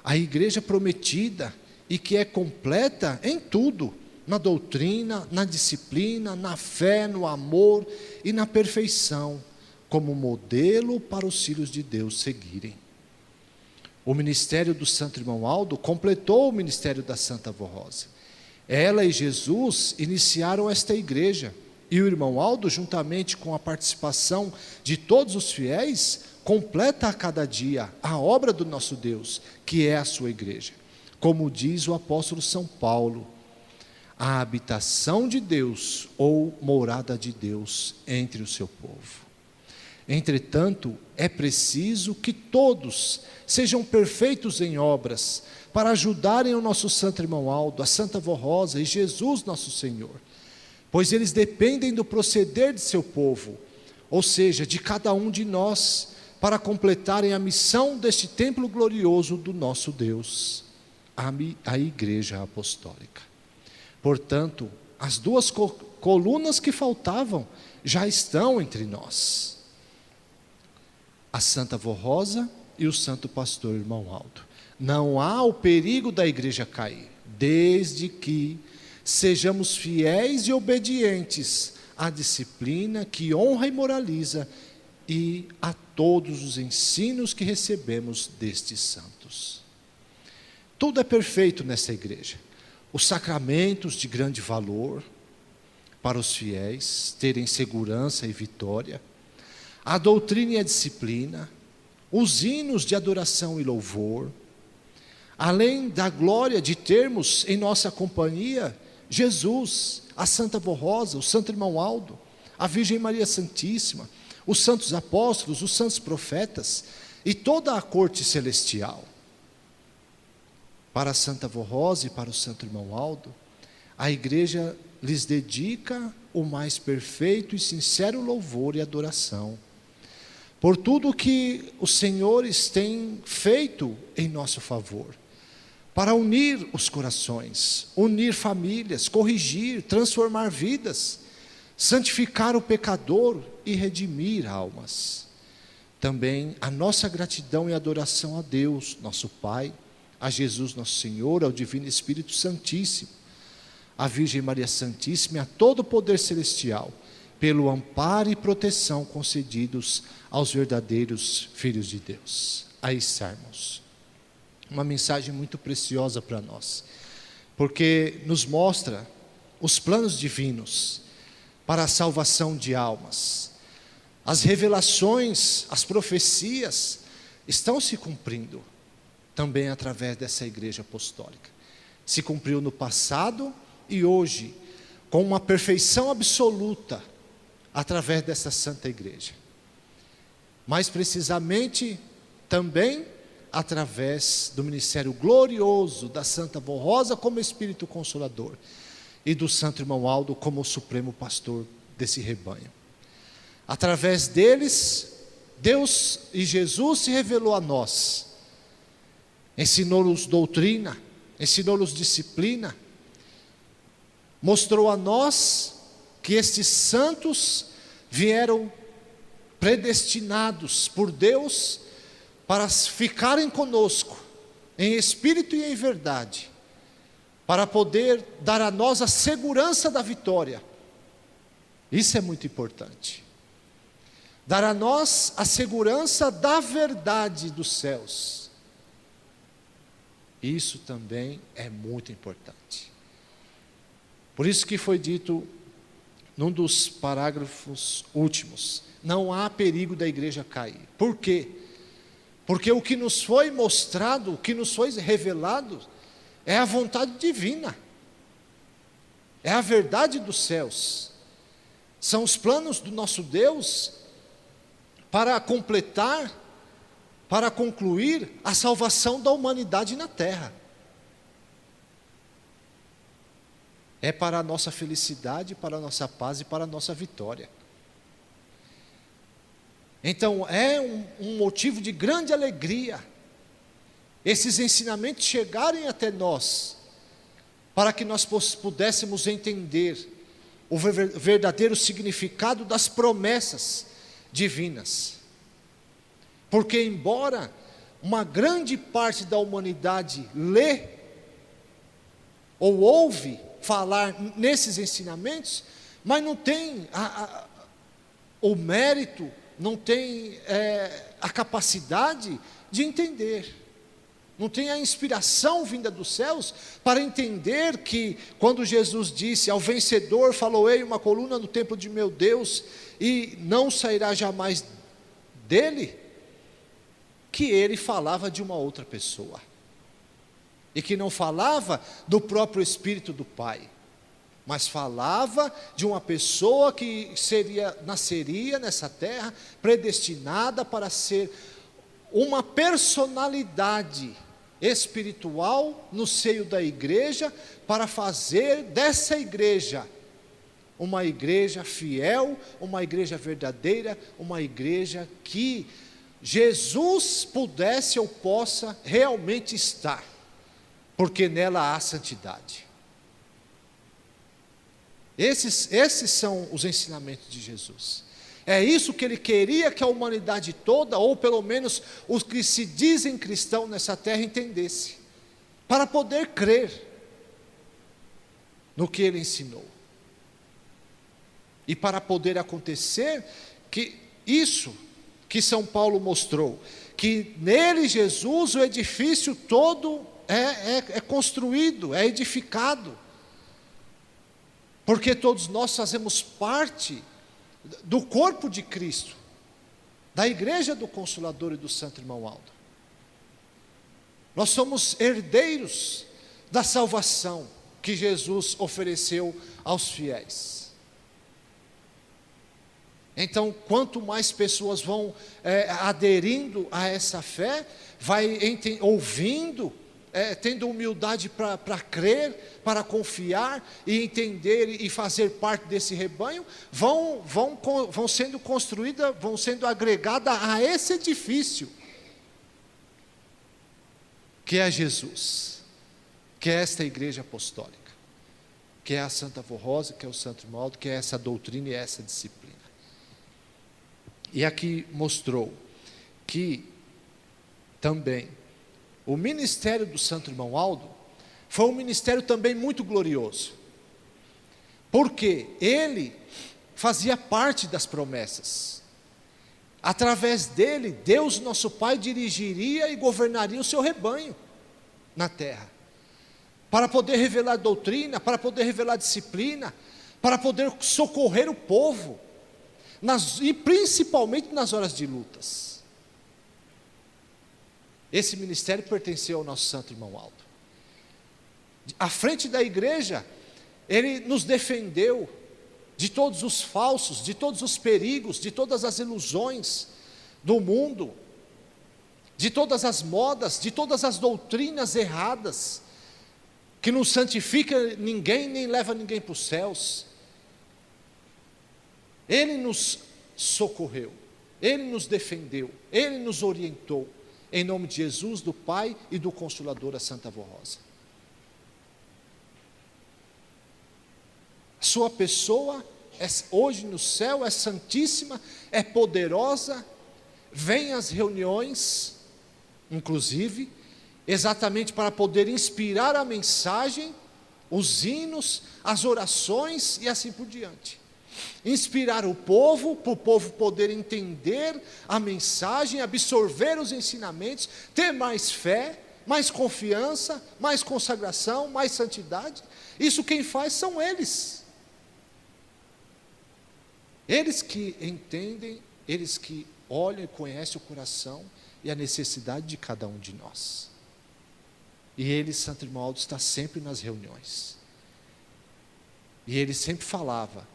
a igreja prometida e que é completa em tudo, na doutrina, na disciplina, na fé, no amor e na perfeição, como modelo para os filhos de Deus seguirem. O ministério do Santo Irmão Aldo completou o ministério da Santa Avó Rosa. Ela e Jesus iniciaram esta igreja, e o irmão Aldo, juntamente com a participação de todos os fiéis, completa a cada dia a obra do nosso Deus, que é a sua igreja. Como diz o apóstolo São Paulo, a habitação de Deus ou morada de Deus entre o seu povo. Entretanto, é preciso que todos sejam perfeitos em obras, para ajudarem o nosso Santo Irmão Aldo, a Santa Avó Rosa e Jesus nosso Senhor, pois eles dependem do proceder de seu povo, ou seja, de cada um de nós, para completarem a missão deste templo glorioso do nosso Deus, a Igreja Apostólica. Portanto, as duas colunas que faltavam já estão entre nós, a Santa Avó Rosa e o Santo Pastor Irmão Aldo. Não há o perigo da igreja cair, desde que sejamos fiéis e obedientes à disciplina que honra e moraliza e a todos os ensinos que recebemos destes santos. Tudo é perfeito nessa igreja. Os sacramentos de grande valor para os fiéis terem segurança e vitória, a doutrina e a disciplina, os hinos de adoração e louvor, além da glória de termos em nossa companhia Jesus, a Santa Avó Rosa, o Santo Irmão Aldo, a Virgem Maria Santíssima, os santos apóstolos, os santos profetas e toda a corte celestial. Para a Santa Avó Rosa e para o Santo Irmão Aldo, a igreja lhes dedica o mais perfeito e sincero louvor e adoração, por tudo que os senhores têm feito em nosso favor, para unir os corações, unir famílias, corrigir, transformar vidas, santificar o pecador e redimir almas. Também a nossa gratidão e adoração a Deus, nosso Pai, a Jesus nosso Senhor, ao Divino Espírito Santíssimo, à Virgem Maria Santíssima e a todo o poder celestial, pelo amparo e proteção concedidos aos verdadeiros filhos de Deus. Aí estamos. Uma mensagem muito preciosa para nós, porque nos mostra os planos divinos para a salvação de almas. As revelações, as profecias estão se cumprindo também através dessa igreja apostólica. Se cumpriu no passado e hoje, com uma perfeição absoluta, através dessa santa igreja. Mais precisamente, também através do ministério glorioso da Santa Avó Rosa como Espírito Consolador e do Santo Irmão Aldo como o supremo pastor desse rebanho. Através deles, Deus e Jesus se revelou a nós, ensinou-nos doutrina, ensinou-nos disciplina, mostrou a nós que estes santos vieram predestinados por Deus para ficarem conosco, em espírito e em verdade, para poder dar a nós a segurança da vitória. Isso é muito importante. Dar a nós a segurança da verdade dos céus. Isso também é muito importante. Por isso que foi dito num dos parágrafos últimos, não há perigo da igreja cair. Por quê? Porque o que nos foi mostrado, o que nos foi revelado, é a vontade divina, é a verdade dos céus, são os planos do nosso Deus para completar, para concluir a salvação da humanidade na terra. É para a nossa felicidade, para a nossa paz e para a nossa vitória. Então é um motivo de grande alegria esses ensinamentos chegarem até nós, para que nós pudéssemos entender o verdadeiro significado das promessas divinas. Porque embora uma grande parte da humanidade lê ou ouve falar nesses ensinamentos, mas não tem o mérito, não tem a capacidade de entender, não tem a inspiração vinda dos céus para entender que quando Jesus disse: ao vencedor falou-ei uma coluna no templo de meu Deus e não sairá jamais dele, que ele falava de uma outra pessoa, e que não falava do próprio Espírito do Pai, mas falava de uma pessoa que nasceria nessa terra, predestinada para ser uma personalidade espiritual no seio da igreja, para fazer dessa igreja uma igreja fiel, uma igreja verdadeira, uma igreja que Jesus pudesse ou possa realmente estar, porque nela há santidade. Esses são os ensinamentos de Jesus. É isso que ele queria que a humanidade toda, ou pelo menos os que se dizem cristãos nessa terra, entendesse, para poder crer no que ele ensinou. E para poder acontecer que isso que São Paulo mostrou, que nele Jesus o edifício todo é construído, é edificado, porque todos nós fazemos parte do corpo de Cristo, da igreja do Consolador e do Santo Irmão Aldo. Nós somos herdeiros da salvação que Jesus ofereceu aos fiéis. Então, quanto mais pessoas vão aderindo a essa fé, vai ouvindo, tendo humildade para crer, para confiar e entender e fazer parte desse rebanho, vão sendo construídas, vão sendo agregadas a esse edifício, que é Jesus, que é esta igreja apostólica, que é a Santa Avó Rosa, que é o Santo Irmão Aldo, que é essa doutrina e essa disciplina. E aqui mostrou que também o ministério do Santo Irmão Aldo foi um ministério também muito glorioso, porque ele fazia parte das promessas. Através dele, Deus nosso Pai dirigiria e governaria o seu rebanho na terra, para poder revelar doutrina, para poder revelar disciplina, para poder socorrer o povo, e principalmente nas horas de lutas. Esse ministério pertenceu ao nosso Santo Irmão Aldo. À frente da igreja, ele nos defendeu de todos os falsos, de todos os perigos, de todas as ilusões do mundo, de todas as modas, de todas as doutrinas erradas, que não santifica ninguém, nem leva ninguém para os céus. Ele nos socorreu, ele nos defendeu, ele nos orientou, em nome de Jesus, do Pai e do Consolador, a Santa Avó Rosa. Sua pessoa hoje no céu é santíssima, é poderosa, vem às reuniões, inclusive, exatamente para poder inspirar a mensagem, os hinos, as orações e assim por diante. Inspirar o povo, para o povo poder entender a mensagem, absorver os ensinamentos, ter mais fé, mais confiança, mais consagração, mais santidade. Isso quem faz são eles. Eles que entendem, eles que olham e conhecem o coração e a necessidade de cada um de nós. E ele, Santo Irmão Aldo, está sempre nas reuniões. E ele sempre falava,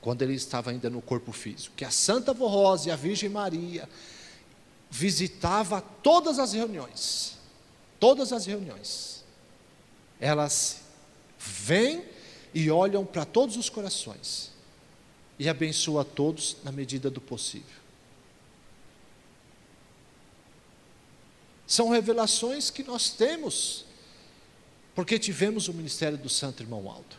quando ele estava ainda no corpo físico, que a Santa Avó Rosa e a Virgem Maria visitava todas as reuniões. Todas as reuniões. Elas vêm e olham para todos os corações e abençoam a todos na medida do possível. São revelações que nós temos, porque tivemos o ministério do Santo Irmão Aldo.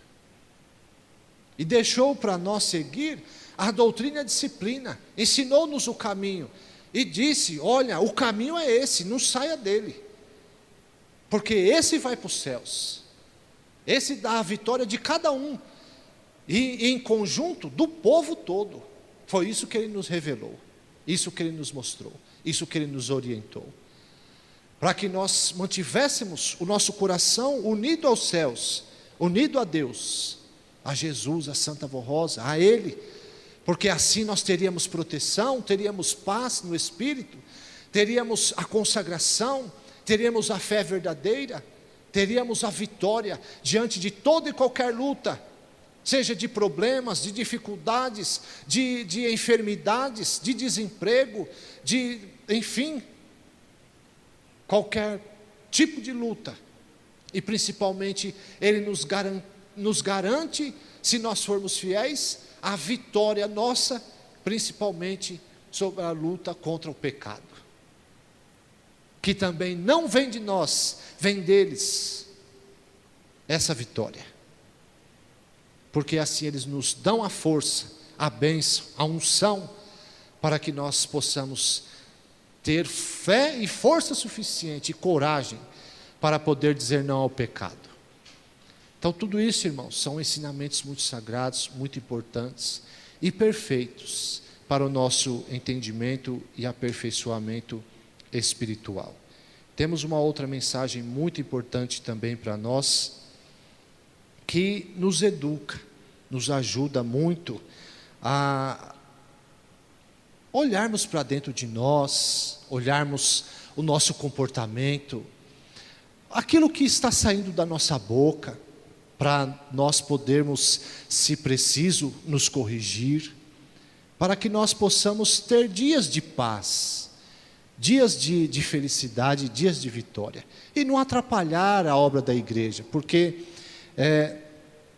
E deixou para nós seguir a doutrina e a disciplina, ensinou-nos o caminho, e disse: olha, o caminho é esse, não saia dele, porque esse vai para os céus, esse dá a vitória de cada um, e em conjunto do povo todo. Foi isso que ele nos revelou, isso que ele nos mostrou, isso que ele nos orientou, para que nós mantivéssemos o nosso coração unido aos céus, unido a Deus, a Jesus, a Santa Vó Rosa, a Ele, porque assim nós teríamos proteção, teríamos paz no Espírito, teríamos a consagração, teríamos a fé verdadeira, teríamos a vitória diante de toda e qualquer luta, seja de problemas, de dificuldades, de enfermidades, de desemprego, enfim, qualquer tipo de luta. E principalmente Ele nos garante, se nós formos fiéis, a vitória nossa, principalmente sobre a luta contra o pecado, que também não vem de nós, vem deles, essa vitória, porque assim eles nos dão a força, a bênção, a unção, para que nós possamos ter fé e força suficiente, e coragem, para poder dizer não ao pecado. Então tudo isso, irmãos, são ensinamentos muito sagrados, muito importantes e perfeitos para o nosso entendimento e aperfeiçoamento espiritual. Temos uma outra mensagem muito importante também para nós, que nos educa, nos ajuda muito a olharmos para dentro de nós, olharmos o nosso comportamento, aquilo que está saindo da nossa boca, para nós podermos, se preciso, nos corrigir, para que nós possamos ter dias de paz, dias de felicidade, dias de vitória, e não atrapalhar a obra da igreja, porque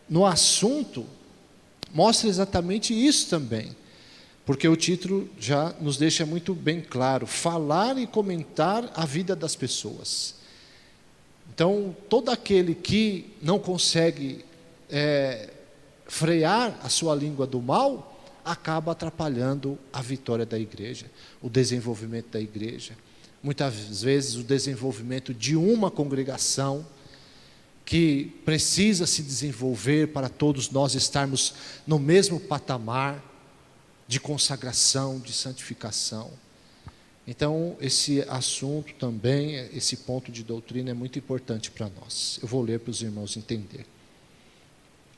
no assunto mostra exatamente isso também, porque o título já nos deixa muito bem claro: falar e comentar a vida das pessoas. Então, todo aquele que não consegue frear a sua língua do mal, acaba atrapalhando a vitória da igreja, o desenvolvimento da igreja. Muitas vezes o desenvolvimento de uma congregação, que precisa se desenvolver para todos nós estarmos no mesmo patamar de consagração, de santificação. Então, esse assunto também, esse ponto de doutrina é muito importante para nós. Eu vou ler para os irmãos entender.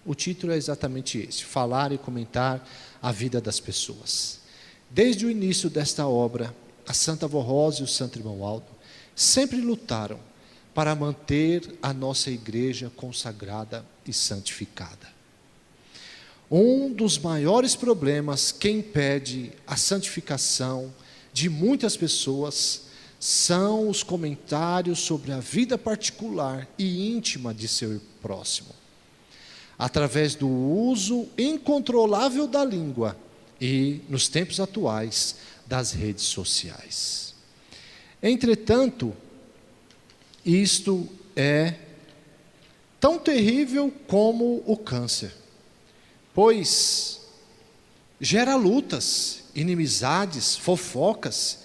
O título é exatamente esse: falar e comentar a vida das pessoas. Desde o início desta obra, a Santa Vó Rosa e o Santo Irmão Aldo sempre lutaram para manter a nossa igreja consagrada e santificada. Um dos maiores problemas que impede a santificação de muitas pessoas são os comentários sobre a vida particular e íntima de seu próximo, através do uso incontrolável da língua e, nos tempos atuais, das redes sociais. Entretanto, isto é tão terrível como o câncer, pois gera lutas, inimizades, fofocas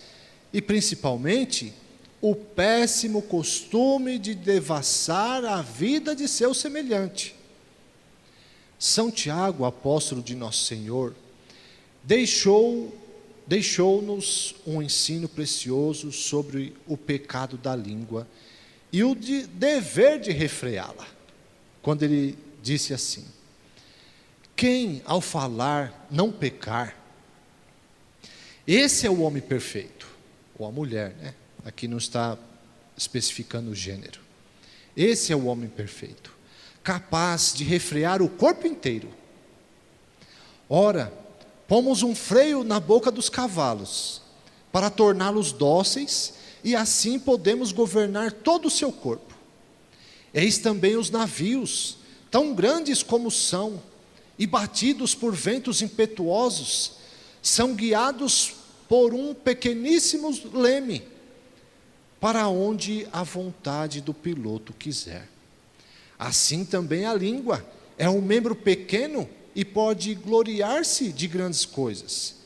e principalmente o péssimo costume de devassar a vida de seu semelhante. São Tiago, apóstolo de Nosso Senhor, deixou-nos um ensino precioso sobre o pecado da língua e o dever de refreá-la, quando ele disse assim: quem ao falar não pecar, esse é o homem perfeito, ou a mulher, né? Aqui não está especificando o gênero. Esse é o homem perfeito, capaz de refrear o corpo inteiro. Ora, pomos um freio na boca dos cavalos, para torná-los dóceis, e assim podemos governar todo o seu corpo. Eis também os navios, tão grandes como são, e batidos por ventos impetuosos, são guiados por um pequeníssimo leme, para onde a vontade do piloto quiser. Assim também a língua é um membro pequeno e pode gloriar-se de grandes coisas.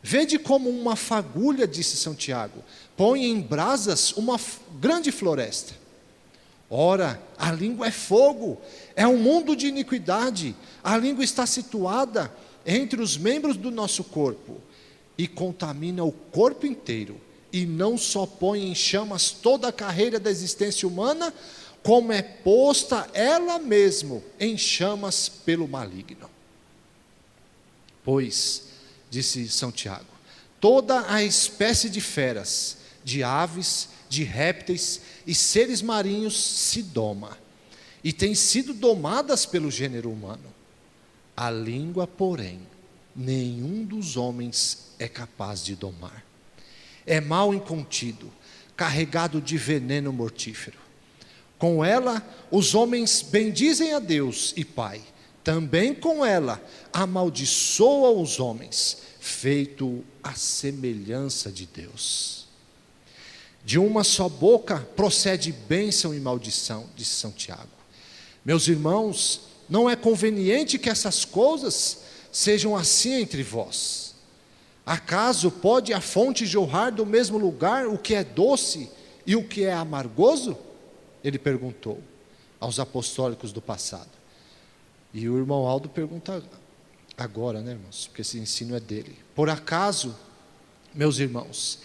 Vede como uma fagulha, disse São Tiago, põe em brasas uma grande floresta. Ora, a língua é fogo, é um mundo de iniquidade. A língua está situada entre os membros do nosso corpo e contamina o corpo inteiro. E não só põe em chamas toda a carreira da existência humana, como é posta ela mesma em chamas pelo maligno. Pois, disse São Tiago, toda a espécie de feras, de aves, de répteis e seres marinhos se doma, e têm sido domadas pelo gênero humano. A língua, porém, nenhum dos homens é capaz de domar. É mal incontido, carregado de veneno mortífero. Com ela, os homens bendizem a Deus e Pai. Também com ela, amaldiçoam os homens, feito à semelhança de Deus. De uma só boca procede bênção e maldição, disse São Tiago. Meus irmãos, não é conveniente que essas coisas sejam assim entre vós. Acaso pode a fonte jorrar do mesmo lugar o que é doce e o que é amargoso? Ele perguntou aos apostólicos do passado. E o irmão Aldo pergunta agora, né, irmãos? Porque esse ensino é dele. Por acaso, meus irmãos,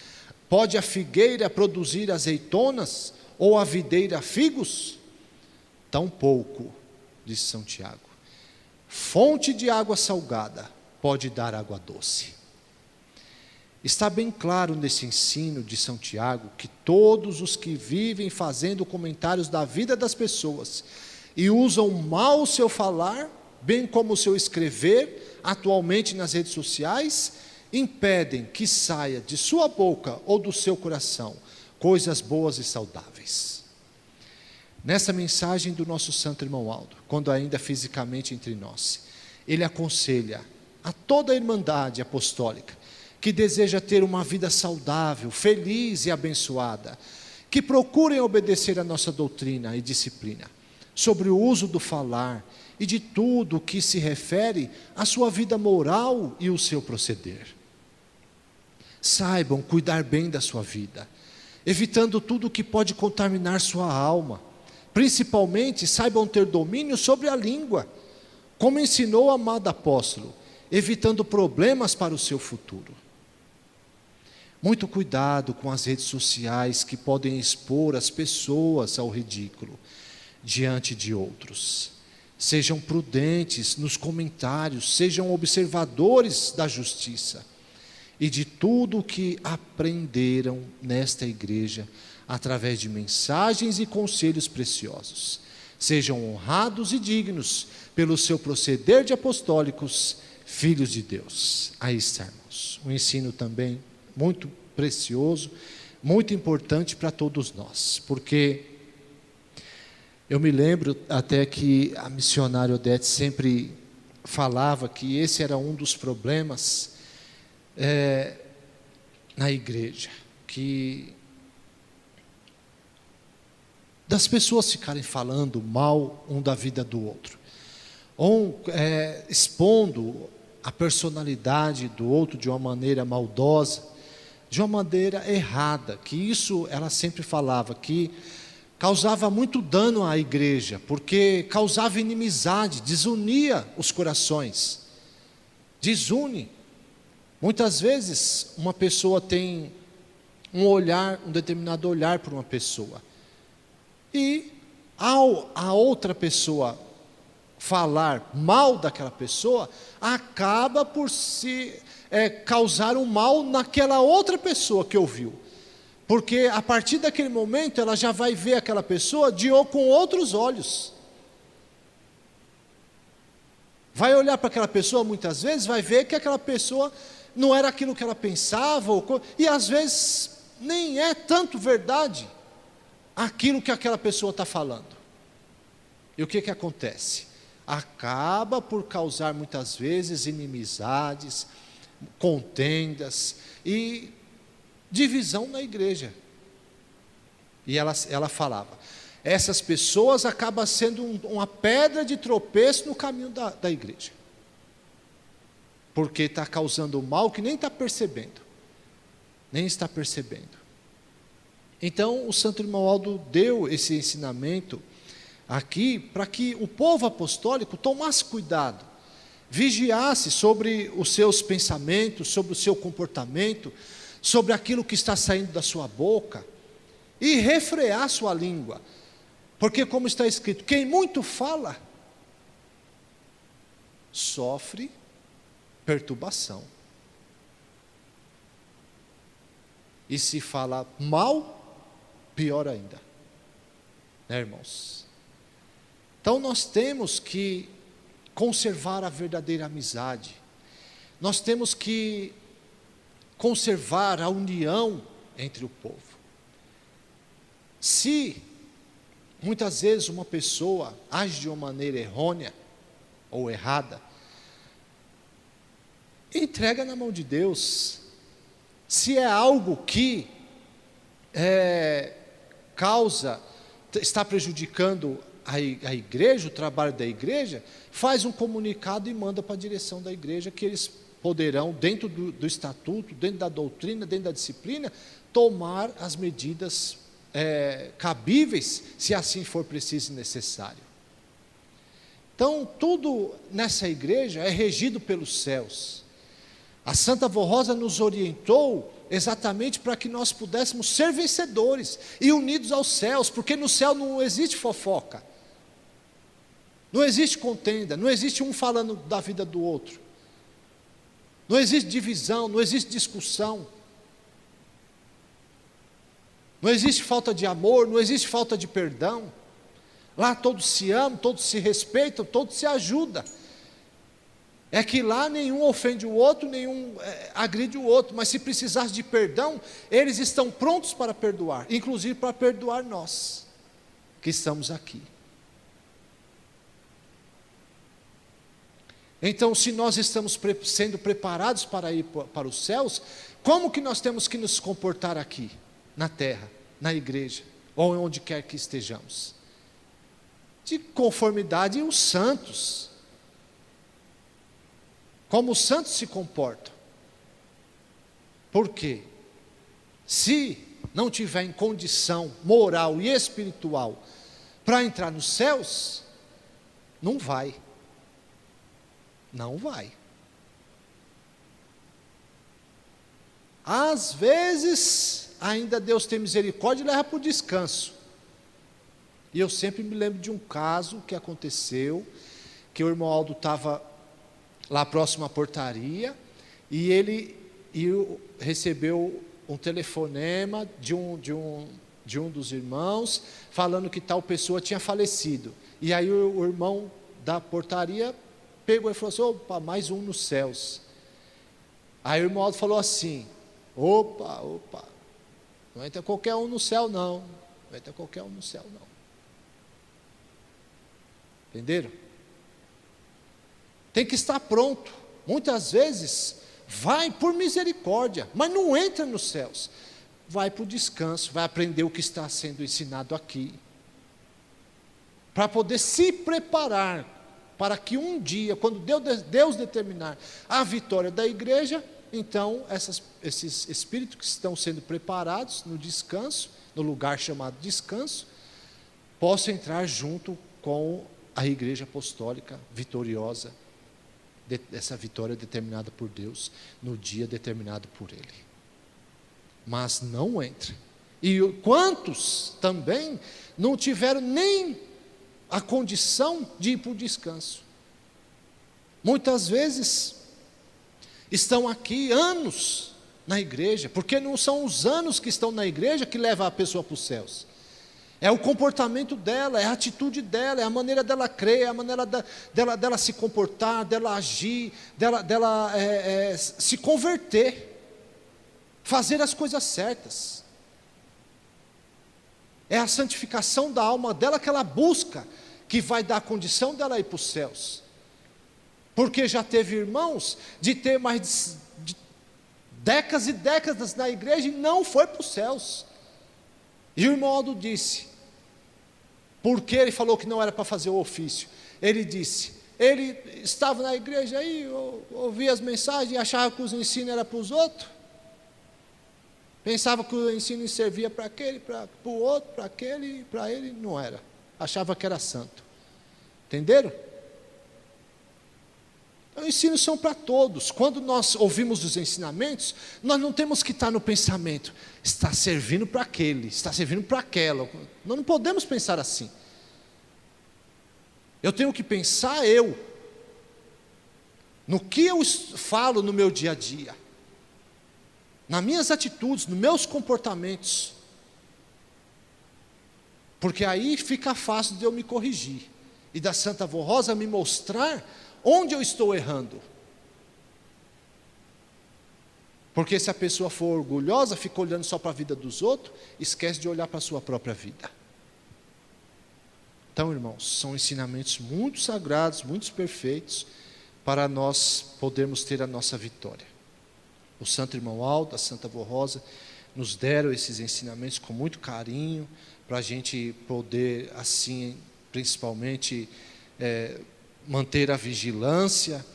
pode a figueira produzir azeitonas ou a videira figos? Tampouco, disse São Tiago. Fonte de água salgada pode dar água doce. Está bem claro nesse ensino de São Tiago que todos os que vivem fazendo comentários da vida das pessoas e usam mal o seu falar, bem como o seu escrever, atualmente nas redes sociais, impedem que saia de sua boca ou do seu coração coisas boas e saudáveis. Nessa mensagem do nosso santo irmão Aldo, quando ainda fisicamente entre nós, ele aconselha a toda a Irmandade Apostólica que deseja ter uma vida saudável, feliz e abençoada, que procurem obedecer a nossa doutrina e disciplina, sobre o uso do falar e de tudo o que se refere à sua vida moral e o seu proceder. Saibam cuidar bem da sua vida, evitando tudo o que pode contaminar sua alma. Principalmente, saibam ter domínio sobre a língua, como ensinou o amado apóstolo, evitando problemas para o seu futuro. Muito cuidado com as redes sociais que podem expor as pessoas ao ridículo diante de outros. Sejam prudentes nos comentários, sejam observadores da justiça e de tudo o que aprenderam nesta igreja através de mensagens e conselhos preciosos. Sejam honrados e dignos pelo seu proceder de apostólicos, filhos de Deus. Aí está, irmãos, um ensino também muito precioso, muito importante para todos nós, porque eu me lembro até que a missionária Odete sempre falava que esse era um dos problemas na igreja, que das pessoas ficarem falando mal um da vida do outro, ou expondo a personalidade do outro de uma maneira maldosa, de uma maneira errada, que isso ela sempre falava, que causava muito dano à igreja, porque causava inimizade, desunia os corações, desune. Muitas vezes uma pessoa tem um olhar, um determinado olhar para uma pessoa, e ao a outra pessoa falar mal daquela pessoa, acaba por causar um mal naquela outra pessoa que ouviu, porque a partir daquele momento ela já vai ver aquela pessoa com outros olhos, vai olhar para aquela pessoa muitas vezes, vai ver que aquela pessoa não era aquilo que ela pensava, e às vezes nem é tanto verdade aquilo que aquela pessoa está falando. E o que acontece? Acaba por causar muitas vezes inimizades, contendas e divisão na igreja. E ela falava, essas pessoas acabam sendo uma pedra de tropeço no caminho da igreja. porque está causando mal que nem está percebendo. Nem está percebendo. Então, o Santo Irmão Aldo deu esse ensinamento aqui para que o povo apostólico tomasse cuidado, vigiasse sobre os seus pensamentos, sobre o seu comportamento, sobre aquilo que está saindo da sua boca, e refrear sua língua, porque como está escrito, quem muito fala, sofre perturbação, e se fala mal, pior ainda, né, irmãos? Então nós temos que conservar a verdadeira amizade, nós temos que conservar a união entre o povo. Se muitas vezes uma pessoa age de uma maneira errônea ou errada, entrega na mão de Deus. Se é algo que está prejudicando a igreja, o trabalho da igreja, faz um comunicado e manda para a direção da igreja, que eles poderão, dentro do estatuto, dentro da doutrina, dentro da disciplina, tomar as medidas cabíveis, se assim for preciso e necessário. Então, tudo nessa igreja é regido pelos céus. A Santa Vó Rosa nos orientou exatamente para que nós pudéssemos ser vencedores e unidos aos céus, porque no céu não existe fofoca, não existe contenda, não existe um falando da vida do outro, não existe divisão, não existe discussão, não existe falta de amor, não existe falta de perdão. Lá todos se amam, todos se respeitam, todos se ajudam. É que lá nenhum ofende o outro, nenhum agride o outro, mas se precisar de perdão, eles estão prontos para perdoar, inclusive para perdoar nós, que estamos aqui. Então, se nós estamos sendo preparados para ir para os céus, como que nós temos que nos comportar aqui, na terra, na igreja, ou onde quer que estejamos? De conformidade aos santos. Como os santos se comportam. Por quê? Se não tiver em condição moral e espiritual para entrar nos céus, não vai. Não vai. Às vezes, ainda Deus tem misericórdia e leva para o descanso. E eu sempre me lembro de um caso que aconteceu, que o irmão Aldo estava lá próximo à portaria, e ele recebeu um telefonema de um dos irmãos, falando que tal pessoa tinha falecido. E aí o irmão da portaria pegou e falou assim: opa, mais um nos céus. Aí o irmão Aldo falou assim: opa, não entra qualquer um no céu não, não entra qualquer um no céu não. Entenderam? Tem que estar pronto. Muitas vezes vai por misericórdia, mas não entra nos céus. Vai para o descanso, vai aprender o que está sendo ensinado aqui, para poder se preparar para que um dia, quando Deus determinar a vitória da igreja, então esses espíritos que estão sendo preparados no descanso, no lugar chamado descanso, possam entrar junto com a igreja apostólica vitoriosa, essa vitória determinada por Deus, no dia determinado por Ele. Mas não entra. E quantos também não tiveram nem a condição de ir para o descanso? Muitas vezes estão aqui anos na igreja, porque não são os anos que estão na igreja que levam a pessoa para os céus. É o comportamento dela, é a atitude dela, é a maneira dela crer, é a maneira dela se comportar, dela agir, dela se converter, fazer as coisas certas. É a santificação da alma dela que ela busca, que vai dar a condição dela ir para os céus. Porque já teve irmãos de ter mais de décadas e décadas na igreja e não foi para os céus. E o irmão Aldo disse, porque ele falou que não era para fazer o ofício, ele disse: Ele estava na igreja aí, ouvia as mensagens e achava que os ensinos eram para os outros. Pensava que o ensino servia para aquele, para o outro, para aquele, e para ele não era. Achava que era santo. Entenderam? Então, os ensinos são para todos. Quando nós ouvimos os ensinamentos, nós não temos que estar no pensamento, está servindo para aquele, está servindo para aquela. Nós não podemos pensar assim. Eu tenho que pensar no que eu falo no meu dia a dia, nas minhas atitudes, nos meus comportamentos, porque aí fica fácil de eu me corrigir, e da Santa Avó Rosa me mostrar onde eu estou errando. Porque se a pessoa for orgulhosa, fica olhando só para a vida dos outros, esquece de olhar para a sua própria vida. Então, irmãos, são ensinamentos muito sagrados, muito perfeitos, para nós podermos ter a nossa vitória. O Santo Irmão Aldo, a Santa Avó Rosa, nos deram esses ensinamentos com muito carinho, para a gente poder, assim, principalmente, manter a vigilância,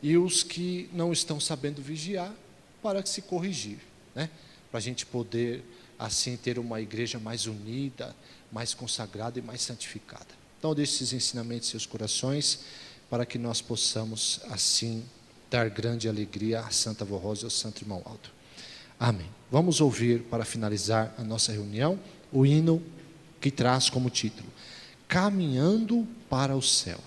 e os que não estão sabendo vigiar, para se corrigir, né? Para a gente poder, assim, ter uma igreja mais unida, mais consagrada e mais santificada. Então, deixe esses ensinamentos em seus corações, para que nós possamos, assim, dar grande alegria à Santa Avó Rosa e ao Santo Irmão Aldo. Amém. Vamos ouvir, para finalizar a nossa reunião, o hino que traz como título: Caminhando para o Céu.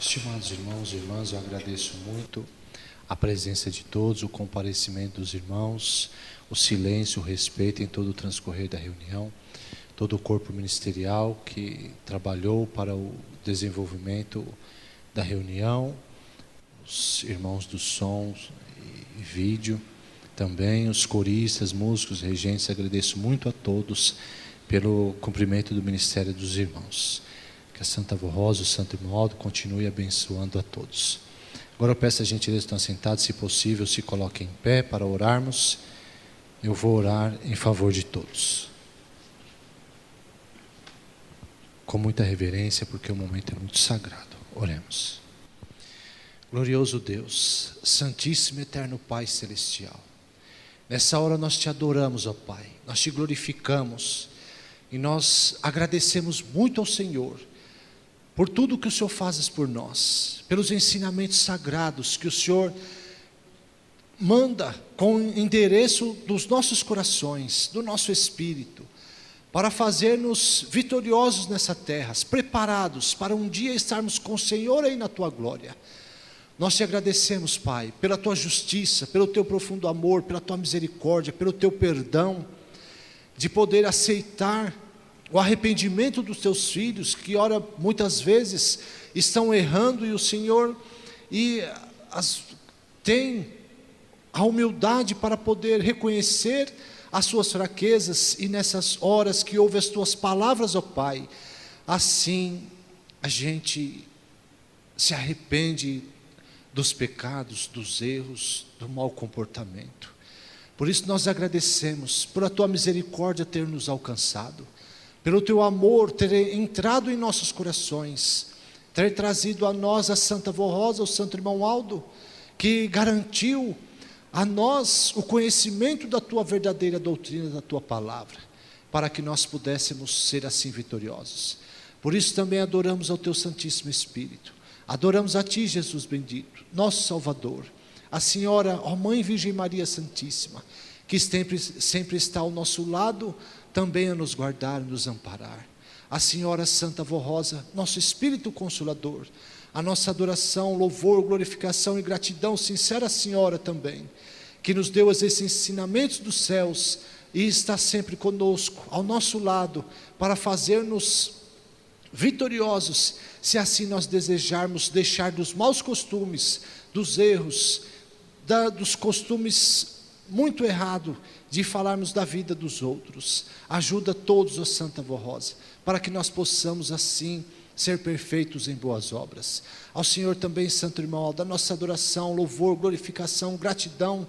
Estimados irmãos e irmãs, eu agradeço muito a presença de todos, o comparecimento dos irmãos, o silêncio, o respeito em todo o transcorrer da reunião, todo o corpo ministerial que trabalhou para o desenvolvimento da reunião, os irmãos do som e vídeo, também os coristas, músicos, regentes, agradeço muito a todos pelo cumprimento do ministério dos irmãos. Que a Santa Avó Rosa, o Santo Irmão Aldo, continue abençoando a todos. Agora eu peço a gentileza, estão sentados, se possível, se coloquem em pé para orarmos. Eu vou orar em favor de todos. Com muita reverência, porque o momento é muito sagrado. Oremos. Glorioso Deus, Santíssimo e Eterno Pai Celestial, nessa hora nós te adoramos, ó Pai, nós te glorificamos e nós agradecemos muito ao Senhor por tudo que o Senhor fazes por nós, pelos ensinamentos sagrados que o Senhor manda com endereço dos nossos corações, do nosso espírito, para fazer-nos vitoriosos nessa terra, preparados para um dia estarmos com o Senhor aí na Tua glória. Nós te agradecemos, Pai, pela Tua justiça, pelo Teu profundo amor, pela Tua misericórdia, pelo Teu perdão, de poder aceitar o arrependimento dos Teus filhos, que ora, muitas vezes, estão errando, e o Senhor tem a humildade para poder reconhecer as suas fraquezas, e nessas horas que ouve as Tuas palavras, ó Pai, assim a gente se arrepende dos pecados, dos erros, do mau comportamento. Por isso nós agradecemos por a Tua misericórdia ter nos alcançado, pelo Teu amor ter entrado em nossos corações, ter trazido a nós a Santa Avó Rosa, o Santo Irmão Aldo, que garantiu a nós o conhecimento da Tua verdadeira doutrina, da Tua palavra, para que nós pudéssemos ser assim vitoriosos. Por isso também adoramos ao Teu Santíssimo Espírito, adoramos a Ti, Jesus bendito, nosso Salvador, a Senhora, ó Mãe Virgem Maria Santíssima, que sempre está ao nosso lado, também a nos guardar, nos amparar. A Senhora Santa Avó Rosa, nosso Espírito Consolador, a nossa adoração, louvor, glorificação e gratidão sincera à Senhora também, que nos deu esses ensinamentos dos céus e está sempre conosco, ao nosso lado, para fazer-nos vitoriosos, se assim nós desejarmos deixar dos maus costumes, dos erros, dos costumes muito errados, de falarmos da vida dos outros. Ajuda todos, ó Santa Avó Rosa, para que nós possamos assim ser perfeitos em boas obras. Ao Senhor também, Santo Irmão Aldo, da nossa adoração, louvor, glorificação, gratidão,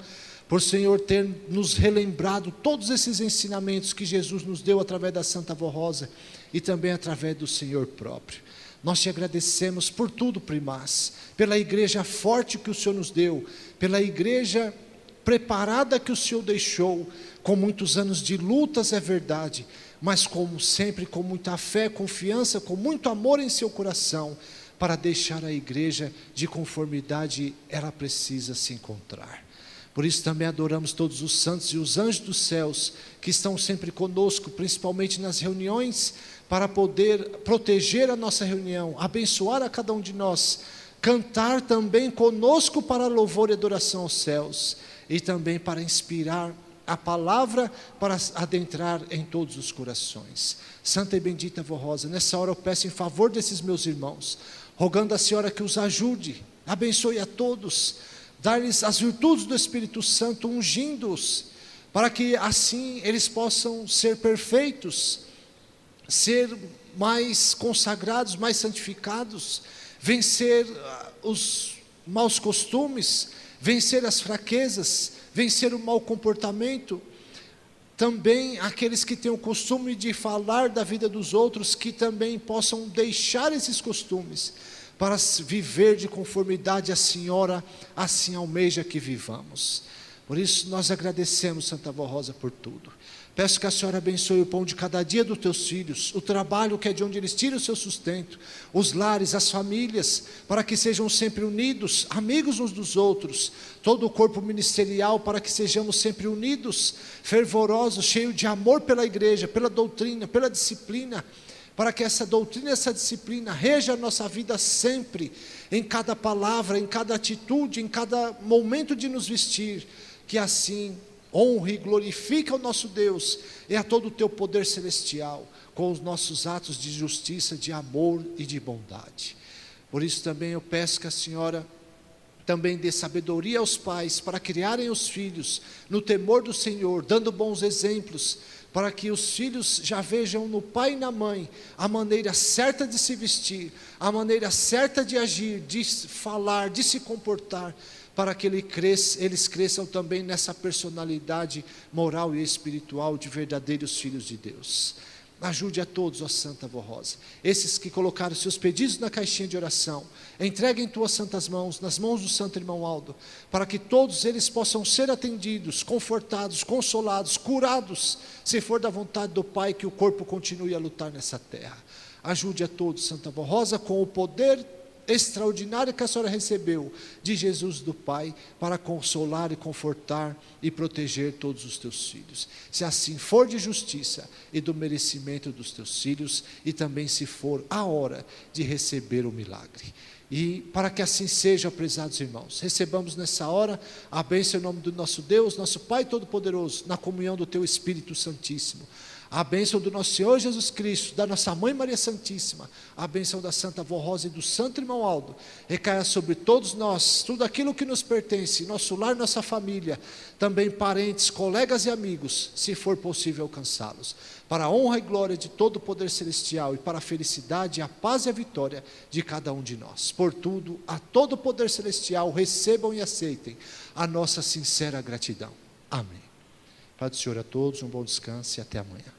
por Senhor ter nos relembrado todos esses ensinamentos que Jesus nos deu através da Santa Avó Rosa e também através do Senhor próprio. Nós te agradecemos por tudo, primaz, pela igreja forte que o Senhor nos deu, pela igreja preparada que o Senhor deixou, com muitos anos de lutas, é verdade, mas como sempre, com muita fé, confiança, com muito amor em seu coração, para deixar a igreja de conformidade ela precisa se encontrar. Por isso também adoramos todos os santos e os anjos dos céus, que estão sempre conosco, principalmente nas reuniões, para poder proteger a nossa reunião, abençoar a cada um de nós, cantar também conosco para louvor e adoração aos céus, e também para inspirar a palavra para adentrar em todos os corações. Santa e bendita Vó Rosa, nessa hora eu peço em favor desses meus irmãos, rogando a Senhora que os ajude, abençoe a todos, dar-lhes as virtudes do Espírito Santo, ungindo-os, para que assim eles possam ser perfeitos, ser mais consagrados, mais santificados, vencer os maus costumes, vencer as fraquezas, vencer o mau comportamento. Também aqueles que têm o costume de falar da vida dos outros, que também possam deixar esses costumes, para viver de conformidade à Senhora, assim almeja que vivamos. Por isso nós agradecemos, Santa Vó Rosa, por tudo. Peço que a Senhora abençoe o pão de cada dia dos teus filhos, o trabalho que é de onde eles tiram o seu sustento, os lares, as famílias, para que sejam sempre unidos, amigos uns dos outros, todo o corpo ministerial, para que sejamos sempre unidos, fervorosos, cheios de amor pela igreja, pela doutrina, pela disciplina, para que essa doutrina, essa disciplina reja a nossa vida sempre, em cada palavra, em cada atitude, em cada momento de nos vestir, que assim honre e glorifique ao nosso Deus e a todo o teu poder celestial, com os nossos atos de justiça, de amor e de bondade. Por isso também eu peço que a Senhora também dê sabedoria aos pais, para criarem os filhos no temor do Senhor, dando bons exemplos, para que os filhos já vejam no pai e na mãe a maneira certa de se vestir, a maneira certa de agir, de falar, de se comportar, para que eles cresçam também nessa personalidade moral e espiritual de verdadeiros filhos de Deus. Ajude a todos, ó Santa Vó Rosa, esses que colocaram seus pedidos na caixinha de oração, entreguem em tuas santas mãos, nas mãos do Santo Irmão Aldo, para que todos eles possam ser atendidos, confortados, consolados, curados, se for da vontade do Pai, que o corpo continue a lutar nessa terra. Ajude a todos, Santa Vó Rosa, com o poder extraordinário que a Senhora recebeu de Jesus do Pai, para consolar e confortar e proteger todos os teus filhos, se assim for de justiça e do merecimento dos teus filhos, e também se for a hora de receber o milagre. E para que assim seja, prezados irmãos, recebamos nessa hora a bênção em nome do nosso Deus, nosso Pai Todo-Poderoso, na comunhão do teu Espírito Santíssimo, a bênção do nosso Senhor Jesus Cristo, da nossa Mãe Maria Santíssima, a bênção da Santa Vó Rosa e do Santo Irmão Aldo, recaia sobre todos nós, tudo aquilo que nos pertence, nosso lar, nossa família, também parentes, colegas e amigos, se for possível alcançá-los, para a honra e glória de todo o poder celestial, e para a felicidade, a paz e a vitória de cada um de nós. Por tudo, a todo o poder celestial, recebam e aceitem a nossa sincera gratidão. Amém. Pai do Senhor a todos, um bom descanso e até amanhã.